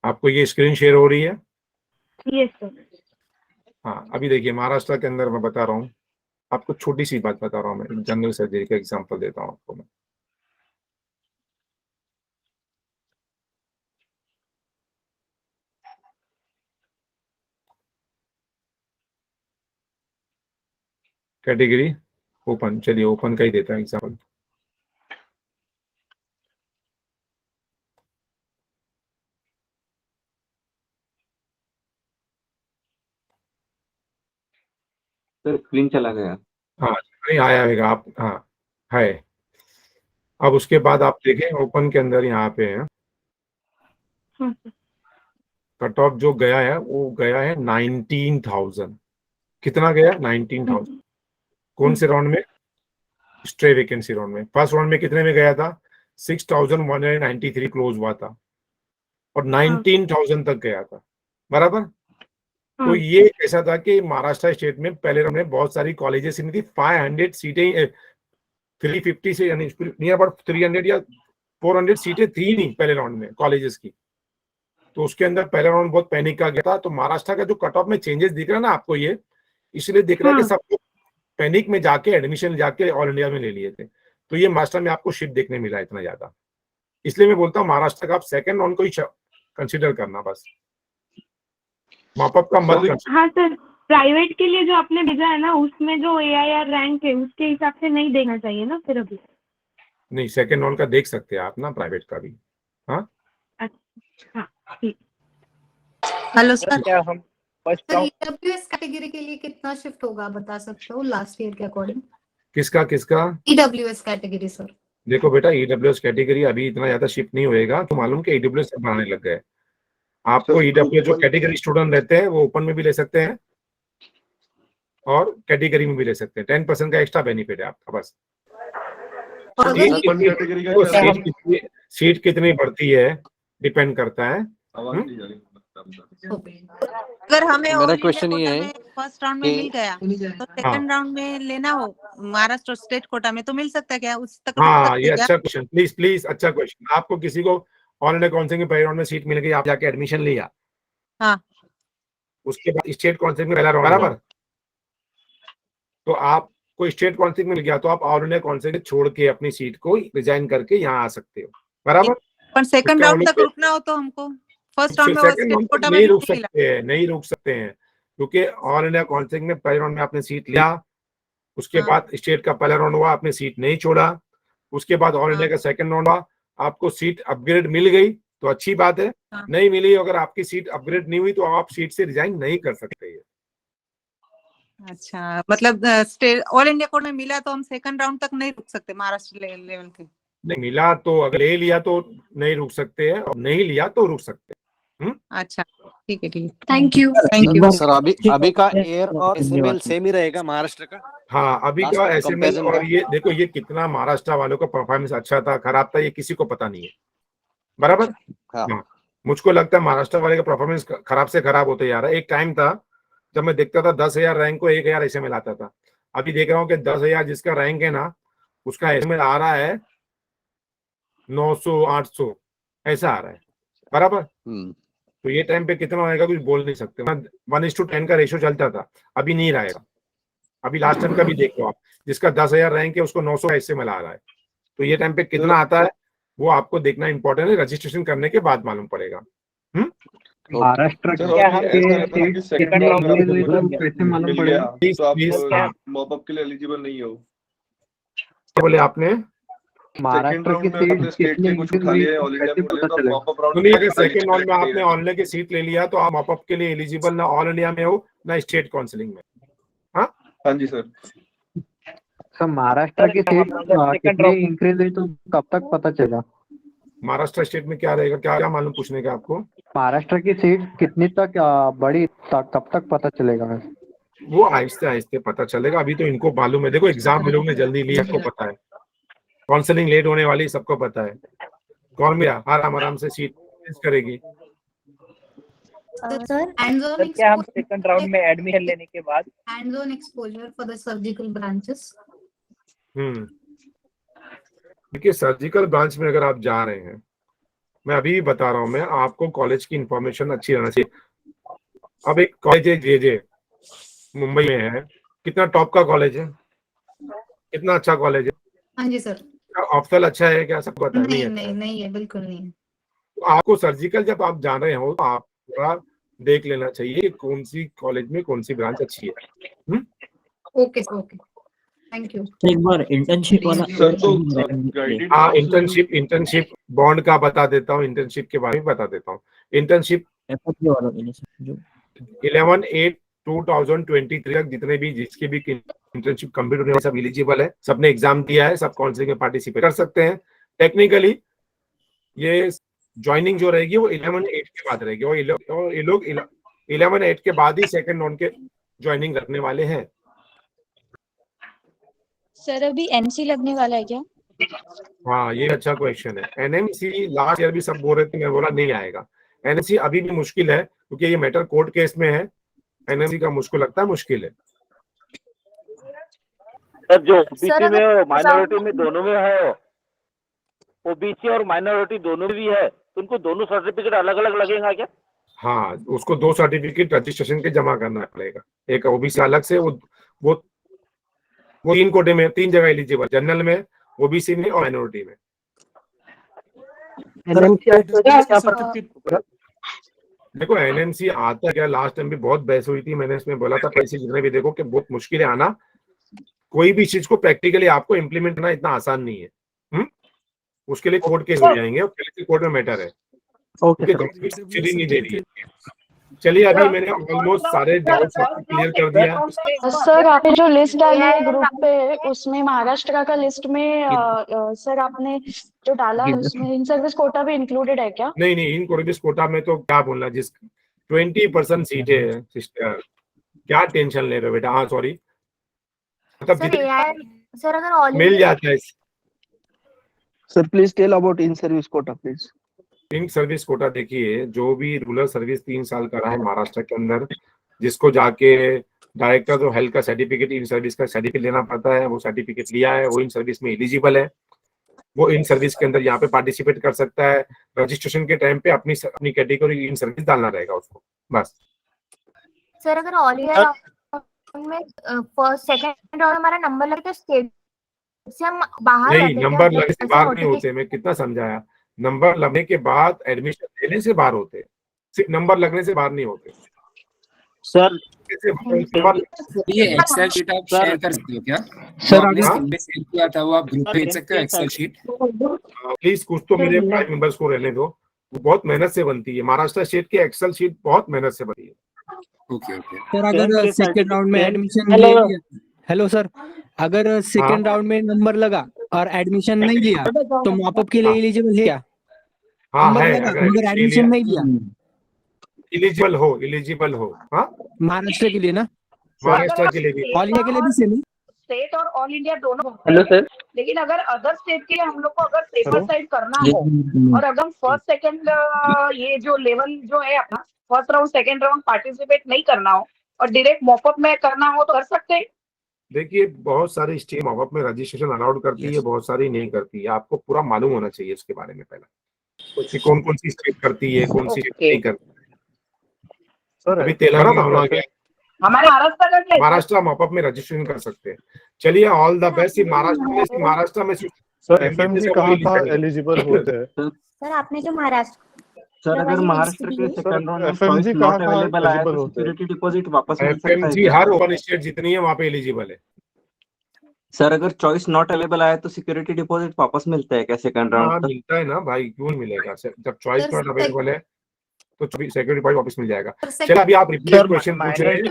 आपको ये स्क्रीन शेयर हो रही है? Yes sir. हाँ, अभी देखिए महाराष्ट्र के अंदर मैं बता रहा हूँ आपको, छोटी सी बात बता रहा हूँ मैं, जनरल सर्जरी का एग्जांपल देता हूँ आपको मैं। कैटेगरी ओपन, चलिए ओपन का ही देता है एग्जाम्पल। सर स्क्रीन चला गया। हाँ नहीं आया होगा आप, हाँ है। अब उसके बाद आप देखें ओपन के अंदर यहाँ पे है कट ऑफ जो गया है वो गया है 19,000। कितना गया? 19,000। कौन से राउंड में? स्ट्रे वैकेंसी राउंड में। फर्स्ट राउंड में कितने में गया था? 6,193 क्लोज हुआ था और 19,000 तक गया था, बराबर। तो ये ऐसा था कि महाराष्ट्र स्टेट में पहले राउंड में बहुत सारी कॉलेजेस नहीं थी, 500 सीटें 350 से यानी नियर अबाउट 300 या 400 सीटें थी नहीं पहले राउंड में कॉलेजेस की। तो उसके अंदर पहला राउंड बहुत पैनिक का गया था। तो महाराष्ट्र का जो कट ऑफ में चेंजेस दिख रहा है ना आपको, ये इसलिए दिख रहा है कि सब लोग पैनिक में जाके एडमिशन जाके ऑल इंडिया में ले लिए थे। तो ये महाराष्ट्र में आपको शिफ्ट देखने मिला इतना ज्यादा। इसलिए मैं बोलता हूँ महाराष्ट्र का आप सेकंड राउंड को ही कंसिडर करना, बस मॉपअप का मत कंसिडर। हाँ सर, प्राइवेट के लिए जो आपने भेजा है ना, उसमें जो AIR रैंक है उसके हिसाब से नहीं देना चाहिए ना फिर अभी? नहीं, सेकंड राउंड का देख सकते हैं आप ना, प्राइवेट का भी। हाँ हाँ ठीक। हेलो सर, क्या हम फर्स्ट राउंड EWS कैटेगरी के लिए कितना शिफ्ट होगा बता सकते हो लास्ट ईयर के अकॉर्डिंग? किसका किसका? EWS category sir. देखो बेटा, EWS कैटेगरी अभी इतना ज्यादा शिफ्ट नहीं होएगा। तो मालूम कि EWS सब बढ़ाने लग गए। आपको EWS जो कैटेगरी स्टूडेंट रहते हैं वो ओपन में भी ले सकते हैं और कैटेगरी में भी ले सकते हैं। 10% का एक्स्ट्रा बेनिफिट है आपका बस। और अगर सीट कितनी बढ़ती है डिपेंड करता है। अगर हमें मेरा क्वेश्चन ये है फर्स्ट राउंड में मिल गया तो सेकंड राउंड में लेना हो महाराष्ट्र स्टेट कोटा में तो मिल सकता है क्या? उस तक हाँ, ये अच्छा क्वेश्चन, प्लीज प्लीज अच्छा क्वेश्चन। आपको किसी को ऑल इंडिया काउंसिलिंग में पहले राउंड में सीट मिल गई, आप जाके एडमिशन लिया, हाँ, उसके बाद स्टेट काउंसिलिंग में पहला राउंड, बराबर। तो आपको स्टेट काउंसिलिंग में मिल गया तो आप ऑल इंडिया काउंसिलिंग छोड़ के अपनी सीट को रिजाइन करके यहाँ आ सकते हो, बराबर। पर सेकंड राउंड तक रुकना हो तो हमको फर्स्ट राउंड में सेकंड राउंड तक नहीं रुक सकते हैं, नहीं रुक सकते हैं, क्योंकि ऑल इंडिया काउंसिलिंग में पहले राउंड में आपने सीट लिया, उसके बाद स्टेट का पहला राउंड हुआ, आपने सीट नहीं छोड़ा, उसके बाद ऑल इंडिया का सेकंड राउंड हुआ, आपको सीट अपग्रेड मिल गई तो अच्छी बात है। नहीं मिली, अगर आपकी सीट अपग्रेड नहीं हुई तो आप सीट से रिजाइन नहीं कर सकते हैं। अच्छा, मतलब ऑल इंडिया कोड में मिला तो हम सेकंड राउंड तक नहीं रुक सकते महाराष्ट्र लेवल के? नहीं मिला तो अगर ले लिया तो नहीं रुक सकते हैं, और नहीं लिया तो रुक सकते हैं। अच्छा ठीक है, ठीक है, thank you. Thank you sir. अभी का एयर और SML सेम ही रहेगा महाराष्ट्र का? हाँ, अभी का SML और ये देखो, ये कितना महाराष्ट्र वालों का परफॉर्मेंस अच्छा था खराब था ये किसी को पता नहीं है, बराबर। हाँ, मुझको लगता है महाराष्ट्र वाले का परफॉर्मेंस खराब से खराब होते जा रहा है। एक टाइम था जब मैं देखता था 10,000 रैंक को 1,000 SML आता था। अभी देख रहा हूँ कि 10,000 जिसका रैंक है ना उसका SML आ रहा है 900 800 ऐसा आ रहा है, बराबर। तो ये टाइम पे कितना आएगा कुछ बोल नहीं सकते। 1:10 का रेशियो चलता था, अभी नहीं रहेगा। अभी लास्ट टाइम का भी देख लो आप, जिसका 10,000 रैंक है उसको 900 SML आ रहा है। तो ये टाइम पे कितना आता है वो आपको देखना इंपॉर्टेंट है, रजिस्ट्रेशन करने के बाद मालूम पड़ेगा। महाराष्ट्र सेकंड राउंड में कैसे मालूम पड़ेगा? मॉपअप के लिए एलिजिबल नहीं हो। क्या बोले आपने? महाराष्ट्र की सीट कितनी कुछ उठा लिए ऑल इंडिया में पता तो चलेगा? मॉपअप राउंड नहीं, अगर सेकंड राउंड में आपने ऑल इंडिया की सीट ले लिया तो आप मॉपअप के लिए एलिजिबल ना ऑल इंडिया में हो ना स्टेट काउंसिलिंग में। हाँ जी सर। सर महाराष्ट्र की सीट कितनी इंक्रीज हुई तो कब तक पता चलेगा? महाराष्ट्र स्टेट में क्या रहेगा, क्या क्या मालूम पूछने का आपको? महाराष्ट्र की सीट कितनी तक बड़ी कब तक पता चलेगा? वो आहिस्ते आहिस्ते पता चलेगा, अभी तो इनको मालूम है। देखो एग्जाम में लोगों ने जल्दी लिया, सबको पता है, काउंसलिंग लेट होने वाली सबको पता है। कौन भी आराम आराम से सीट करेगी। सर क्या हम सेकंड राउंड में एडमिशन लेने के बाद hands on exposure for the surgical branches? देखिए सर्जिकल ब्रांच में अगर आप जा रहे हैं, मैं अभी भी बता रहा हूँ, मैं आपको कॉलेज की इंफॉर्मेशन अच्छी रहना चाहिए। अब एक कॉलेज है JJ मुंबई में है, कितना टॉप का कॉलेज है, कितना अच्छा कॉलेज है। हाँ जी सर। ऑप्शनल अच्छा है क्या? सबको पता नहीं है? नहीं है, बिल्कुल नहीं है। तो आपको सर्जिकल जब आप जान रहे हो तो आप थोड़ा देख लेना चाहिए कौन सी कॉलेज में कौन सी ब्रांच अच्छी है। Okay okay. Thank you. एक बार इंटर्नशिप वाला सर तो गाइडेड हाँ, इंटर्नशिप बॉन्ड का बता देता हूँ, इंटर्नशिप के बारे में बता देता हूँ। इंटर्नशिप 11/8/2023 तक जितने भी जिसकी भी इंटर्नशिप कंप्लीट होने वाले सब एलिजिबल है, सबने एग्जाम दिया है, सब काउंसलिंग में पार्टिसिपेट कर सकते हैं। टेक्निकली ये ज्वाइनिंग जो रहेगी वो 11/8 के बाद रहेगी और ये लोग 11/8 के बाद ही सेकंड राउंड के ज्वाइनिंग रखने वाले हैं। सर अभी एनसी लगने वाला है क्या? हाँ, ये अच्छा क्वेश्चन है। एनएमसी लास्ट ईयर भी सब बोल रहे थे, मैं बोला नहीं आएगा। एनएमसी अभी भी मुश्किल है क्योंकि ये मैटर कोर्ट केस में है। एनएमसी का मुझको लगता है मुश्किल है। सर जो ओबीसी में हो, माइनॉरिटी में दोनों में हो, ओबीसी और माइनॉरिटी दोनों में भी है, तो उनको दोनों सर्टिफिकेट अलग अलग लगेगा क्या? हाँ, उसको 2 सर्टिफिकेट रजिस्ट्रेशन के जमा करना पड़ेगा। एक ओबीसी अलग से, वो 3 कोटे में 3 जगह एलिजिबल, जनरल में, ओबीसी में और माइनॉरिटी में। देखो एनएमसी आता क्या, लास्ट टाइम भी बहुत बहस हुई थी, मैंने इसमें बोला था पैसे जितने भी देखो कि बहुत मुश्किल है आना। कोई भी चीज को प्रैक्टिकली आपको इम्प्लीमेंट करना इतना आसान नहीं है। उसके लिए कोर्ट केस हो जाएंगे और कोर्ट में मैटर है। नहीं दे रही है। चलिए, अभी मैंने ऑलमोस्ट सारे डाउट्स क्लियर कर दिया। सर आपने जो लिस्ट डाली है ग्रुप पे, उसमें महाराष्ट्र का लिस्ट में सर आपने जो डाला है उसमें इन सर्विस कोटा भी इंक्लूडेड है क्या? नहीं, इन सर्विस कोटा में तो क्या बोलना, जिस 20% सीट है सिस्टर, क्या टेंशन ले रहे हो बेटा। हाँ सॉरी, मतलब सर अगर मिल जाता है। Sir please tell about in service quota please. In service quota देखिए, जो भी रूरल सर्विस 3 साल का रहा है महाराष्ट्र के अंदर, जिसको जाके डायरेक्टर तो हेल्थ का सर्टिफिकेट, इन सर्विस का सर्टिफिकेट लेना पड़ता है, वो सर्टिफिकेट लिया है, वो इन सर्विस में एलिजिबल है, वो इन सर्विस के अंदर यहाँ पे पार्टिसिपेट कर सकता है। रजिस्ट्रेशन के टाइम पे अपनी कैटेगरी इन सर्विस डालना रहेगा उसको, बस। सर अगर ऑल इंडिया में फर्स्ट सेकंड राउंड हमारा नंबर लगे तो स्टेट से हम बाहर नहीं, नंबर लगने से बाहर नहीं होते। मैं कितना समझाया, नंबर लगने के बाद एडमिशन लेने से बाहर होते, सिर्फ नंबर लगने से बाहर नहीं होते। सर ये एक्सेल शीट आप शेयर कर सकते हो क्या? सर आपने शेयर किया था वो आप ग्रुप पे भेज सकते हो एक्सेल शीट? प्लीज कुछ तो मेरे 5 मेंबर्स को रहने दो, वो बहुत मेहनत से बनती है। महाराष्ट्र स्टेट की एक्सेल शीट बहुत मेहनत से बनती है। ओके। सर अगर सेकंड राउंड में एडमिशन ले लिया, हेलो सर, अगर सेकंड राउंड में नंबर लगा और एडमिशन नहीं लिया तो मॉपअप के लिए एलिजिबल है क्या? हाँ है, अगर एडमिशन नहीं लिया एलिजिबल हो। हाँ, महाराष्ट्र के लिए ना, महाराष्ट्र के लिए भी, ऑल इंडिया के लिए भी सेम। स्टेट और ऑल इंडिया दोनों। Hello sir. लेकिन अगर अदर स्टेट के लिए हम लोग को अगर पेपर साइड करना हो और अगर फर्स्ट सेकंड ये जो लेवल जो है अपना first round second round participate नहीं करना हो और डायरेक्ट मॉपअप में करना हो तो कर सकते हैं। देखिए, बहुत सारी स्टेट मॉपअप में रजिस्ट्रेशन अलाउड करती है, बहुत सारी नहीं करती है। आपको पूरा मालूम होना चाहिए इसके बारे में पहले कि कौन कौन सी स्टेट करती है, कौन सी स्टेट नहीं करती। अभी तेलंगाना होना गया, हमारे महाराष्ट्र का क्या है? महाराष्ट्र मॉपअप में रजिस्ट्रेशन कर सकते हैं। चलिए, ऑल द बेस्ट। महाराष्ट्र में सर एफएमजी कहाँ कहाँ एलिजिबल होते हैं? सर आपने जो महाराष्ट्र सर अगर महाराष्ट्र के सेकंड राउंड में एफएमजी कहाँ कहाँ अवेलेबल आया एलिजिबल तो होते हैं? सिक्योरिटी डिपॉजिट वापस मिल सकता है एफएमजी क्या? हर ओपन स्टेट जितनी है वहाँ पे एलिजिबल है। सर अगर चॉइस नॉट अवेलेबल आया तो सिक्योरिटी डिपॉजिट वापस मिलता है क्या सेकंड हाँ, राउंड तक? मिलता है ना भाई, क्यों नहीं मिलेगा? जब चॉइस नॉट अवेलेबल है तो सिक्योरिटी डिपॉजिट वापस मिल जाएगा। चलिए, अभी आप रिपीट क्वेश्चन पूछ रहे हैं।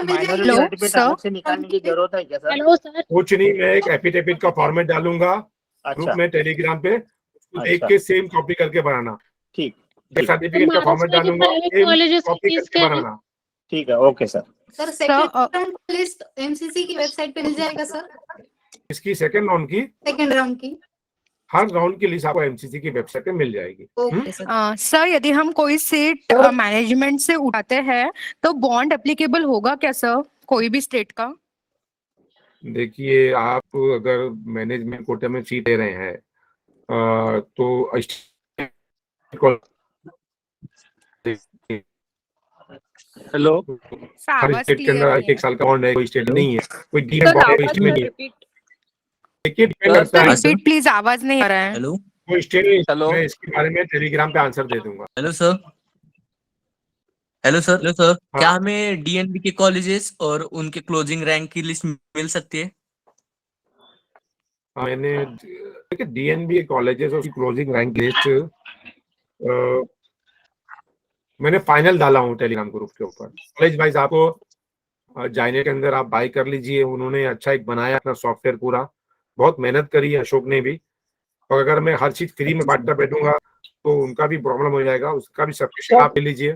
निकालने की जरूरत है क्या सर? Hello sir. कुछ नहीं, मैं एक एफिडेविट का फॉर्मेट डालूंगा ग्रुप में टेलीग्राम पे, उसको देख के सेम कॉपी करके बनाना। ठीक। सर्टिफिकेट का फॉर्मेट डालूंगा, सेम कॉपी करके बनाना। ठीक है, okay sir. Sir second list MCC की वेबसाइट पे मिल जाएगा सर? इसकी सेकंड राउंड की, सेकंड राउंड की हर राउंड की लिस्ट आपको एमसीसी की वेबसाइट पे मिल जाएगी। Okay sir. सर यदि हम कोई सीट मैनेजमेंट से उठाते हैं तो बॉन्ड एप्लीकेबल होगा क्या सर, कोई भी स्टेट का? देखिए, आप अगर मैनेजमेंट कोटे में सीट ले रहे हैं तो हेलो, हर स्टेट के अंदर 1 साल का बॉन्ड है, कोई स्टेट नहीं है, कोई डीएम बॉन्ड है, स्टेट में नहीं है। देखिए, डिपेंड करता है। रिपीट प्लीज, आवाज नहीं आ रहा है। हेलो कोई स्टेट, मैं इसके बारे में टेलीग्राम पे आंसर दे दूंगा। हेलो सर, क्या हमें डीएनबी के कॉलेजेस और उनके क्लोजिंग रैंक की लिस्ट मिल सकती है? मैंने देखिए डीएनबी कॉलेजेस और क्लोजिंग रैंक लिस्ट मैंने फाइनल डाला हूँ टेलीग्राम ग्रुप के ऊपर। कॉलेज वाइज आपको जाइनेट के अंदर आप बाय कर लीजिए, उन्होंने अच्छा एक बनाया अपना सॉफ्टवेयर, पूरा बहुत मेहनत करी है अशोक ने भी। और अगर मैं हर चीज फ्री में बांटता बैठूंगा तो उनका भी प्रॉब्लम हो जाएगा, उसका भी सब्सक्रिप्शन आप ले लीजिए।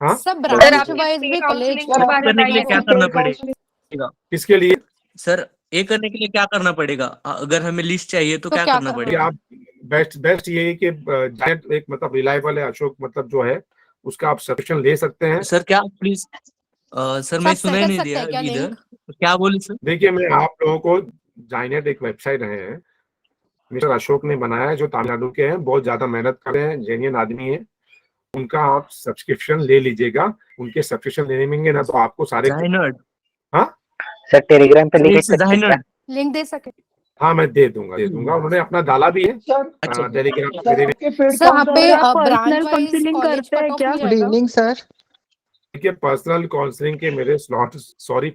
हाँ सब ब्रांच वाइज भी कॉलेज करने के लिए क्या करना पड़ेगा? किसके लिए सर ए करने के लिए क्या करना पड़ेगा? अगर हमें लिस्ट चाहिए तो क्या करना पड़ेगा? आप बेस्ट ये है कि जाइनेट एक मतलब रिलायबल है, अशोक मतलब जो है उसका आप सब्सक्रिप्शन ले सकते हैं। सर क्या प्लीज सर मैं सुना ही नहीं दिया अभी इधर, क्या बोले सर? देखिए मैं आप लोगों को जाइनेट एक वेबसाइट है, मिस्टर अशोक ने बनाया है, जो तमिलनाडु के हैं, बहुत ज्यादा मेहनत कर रहे हैं, जेन्युइन आदमी है, उनका आप सब्सक्रिप्शन ले लीजिएगा। उनके सब्सक्रिप्शन लेने में ना तो आपको सारे हाँ सर टेलीग्राम पे लिंक दे सके। हाँ मैं दे दूंगा उन्होंने अपना डाला भी है टेलीग्राम पे। सर यहाँ पे पर्सनल काउंसलिंग करते हैं क्या? Good evening sir. देखिए पर्सनल काउंसलिंग के मेरे स्लॉट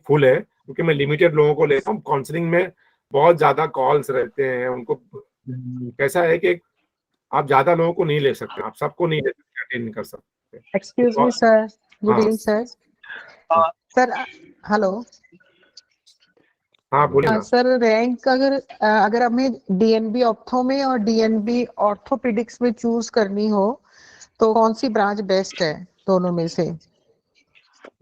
फुल है, क्योंकि मैं लिमिटेड लोगों को लेता हूँ। काउंसलिंग में बहुत ज्यादा कॉल्स रहते हैं, उनको कैसा है कि आप ज्यादा लोगों को नहीं ले सकते, आप सबको नहीं ले सकते, अटेंड नहीं कर सकते। Excuse me sir, good evening sir. Sir hello. हाँ बोलिए ना। सर रैंक अगर हमें डीएनबी ऑर्थो में और डीएनबी ऑर्थोपेडिक्स में चूज करनी हो तो कौन सी ब्रांच बेस्ट है दोनों में से?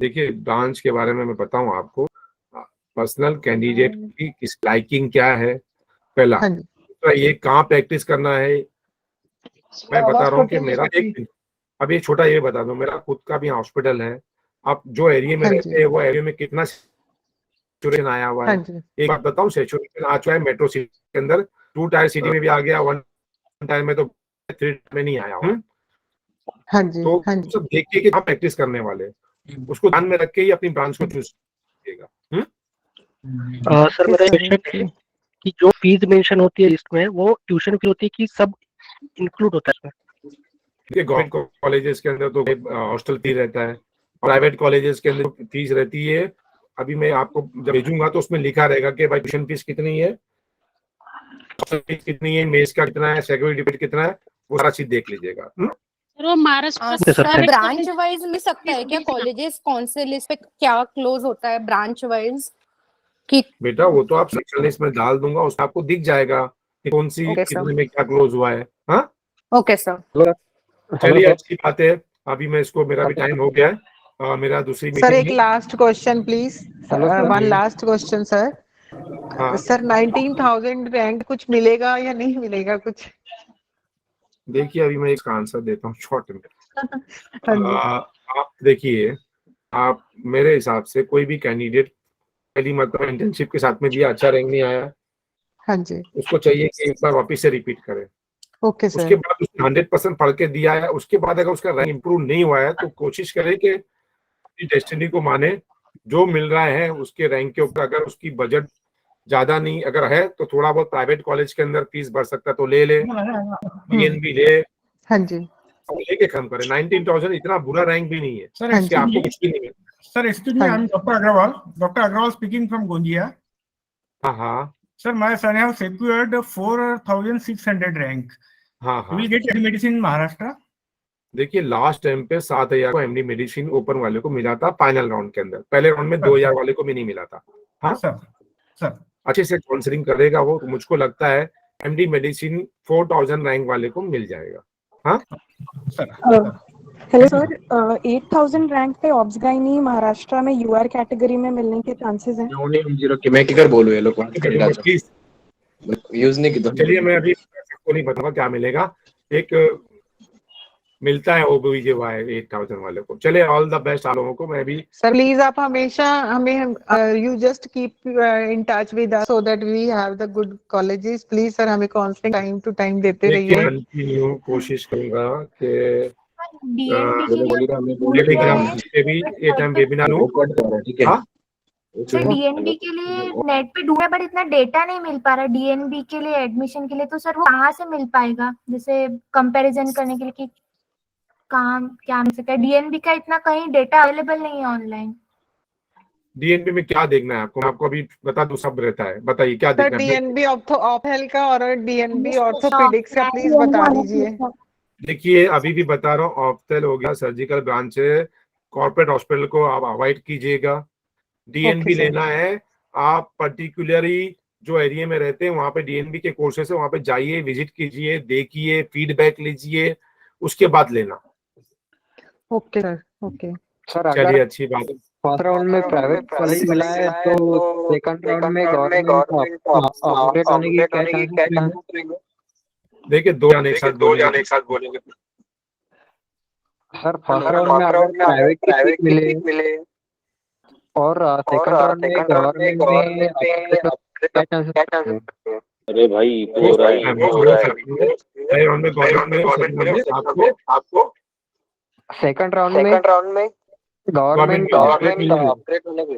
देखिए ब्रांच के बारे में मैं बताऊं आपको, पर्सनल कैंडिडेट की किस लाइकिंग क्या है पहला, तो ये कहाँ प्रैक्टिस करना है। मैं बता रहा हूँ कि मेरा अब ये छोटा ये बता दो, मेरा खुद का भी हॉस्पिटल है। आप जो एरिया में रहते हैं वो एरिया में कितना सैचुरेशन आया हुआ है। एक बात बताऊं, सैचुरेशन आ चुका है मेट्रो सिटी के अंदर, 2 टायर सिटी में भी आ गया, 1 टायर में तो 3 में नहीं आया। तो सब देखिए कि आप प्रैक्टिस करने वाले, उसको ध्यान में रख के ही अपनी ब्रांच को चूज कीजिएगा। सर मेरा क्वेश्चन है कि जो फीस मेंशन होती है लिस्ट में, वो ट्यूशन फी होती है कि सब इंक्लूड होता है? देखिए गवर्नमेंट कॉलेजेस के अंदर तो हॉस्टल फी रहता है, प्राइवेट कॉलेजेस के अंदर फीस रहती है। अभी मैं आपको जब भेजूंगा तो उसमें लिखा रहेगा कि भाई ट्यूशन फीस कितनी है, फीस कितनी है, मेस का कितना है, सिक्योरिटी डिपॉजिट कितना है, वो सारा चीज देख लीजिएगा। सर ब्रांच वाइज मिल सकता है क्या? कॉलेजेस कौन से लिस्ट पे क्या क्लोज होता है ब्रांच वाइज? बेटा वो तो आप सेक्शन लिस्ट में डाल दूंगा, उसमें आपको दिख जाएगा कि कौन सी कितने में क्या क्लोज हुआ है। हाँ ओके सर। चलिए अच्छी बात है। अभी मैं इसको, मेरा भी टाइम हो गया है, मेरा दूसरी सर मीटिंग एक last question please, one last question sir. Sir 19,000 rank कुछ मिलेगा या नहीं मिलेगा कुछ? देखिए अभी मैं इसका आंसर देता हूँ शॉर्ट में। आप देखिए, आप मेरे हिसाब से कोई भी कैंडिडेट पहली मतलब इंटर्नशिप के साथ में दिया, अच्छा रैंक नहीं आया, हाँ जी, उसको चाहिए कि एक बार वापस से रिपीट करे। Okay sir. उसके बाद उसने 100% पढ़ के दिया है, उसके बाद अगर उसका रैंक इंप्रूव नहीं हुआ है तो कोशिश करे कि डेस्टिनी को माने, जो मिल रहा है उसके रैंक के ऊपर। अगर उसकी बजट ज्यादा नहीं अगर है तो थोड़ा बहुत प्राइवेट कॉलेज के अंदर फीस बढ़ सकता है तो ले ले, डीएनबी ले, हाँ जी, लेके कम करे। 19,000 इतना बुरा रैंक भी नहीं है सर। आपको कुछ भी नहीं है। Sir excuse me, I am doctor Agrawal speaking from Gondia. हाँ Sir, my son has secured 4,600 rank. हाँ He will get MD medicine in Maharashtra. देखिए लास्ट टाइम पे 7,000 को एमडी मेडिसिन ओपन वाले को मिला था फाइनल राउंड के अंदर, पहले राउंड में 2,000 वाले को भी नहीं मिला था। हाँ सर अच्छे से काउंसलिंग करेगा वो, तो मुझको लगता है एमडी मेडिसिन 4,000 रैंक वाले को मिल जाएगा। हाँ सर। हेलो सर, 8,000 रैंक पे ऑब्सगाइनी महाराष्ट्र में यूआर कैटेगरी में मिलने के चांसेस हैं? मैं किधर बोलूं, ये लोग यूज नहीं की। चलिए मैं अभी सबको नहीं बताऊंगा क्या मिलेगा, एक मिलता है OBGY 8,000 वाले को। चले ऑल द बेस्ट आप लोगों को। मैं भी सर प्लीज आप हमेशा हमें you just keep in touch with us so that we have the good colleges. Please sir हमें काउंसलिंग टाइम टू टाइम देते रहिए। कंटिन्यू कोशिश करूंगा कि टेलीग्राम पे भी ये टाइम वेबिनार लूं। ठीक है सर डीएनबी के लिए नेट पे ढूंढे बट इतना डेटा नहीं मिल पा रहा डीएनबी के लिए एडमिशन के लिए, तो सर वो कहाँ से मिल पाएगा? जैसे कंपैरिजन करने के लिए कि कहाँ क्या मिल सकता है? डीएनबी का इतना कहीं डेटा अवेलेबल नहीं है ऑनलाइन। डीएनबी में क्या देखना है आपको? मैं आपको अभी बता दूं, सब रहता है, बताइए क्या सर देखना है। डीएनबी ऑर्थो का और डीएनबी ऑर्थोपेडिक्स का प्लीज बता दीजिए। देखिए अभी भी बता रहा हूँ, ऑप्थेल हो गया, सर्जिकल ब्रांच है, कॉर्पोरेट हॉस्पिटल को आप अवॉइड कीजिएगा। DNB sir. लेना है, आप पर्टिकुलरली जो एरिया में रहते हैं वहां पे डीएनबी के कोर्सेस है, वहां पे जाइए, विजिट कीजिए, देखिए, फीडबैक लीजिए, उसके बाद लेना। ओके सर, ओके सर चलिए, अगर अच्छी बात है। फर्स्ट राउंड में प्राइवेट कॉलेज मिला है तो सेकंड राउंड में गवर्नमेंट अपग्रेड होने की क्या चांसेस रहेंगे? देखिए दो जाने एक साथ बोलेंगे। सर फर्स्ट राउंड में अगर प्राइवेट मिले और सेकंड राउंड में गवर्नमेंट में अपग्रेड क्या चांसेस हैं? अरे भाई हो रहा है आपको सेकंड राउंड में गवर्नमेंट अपग्रेड होने की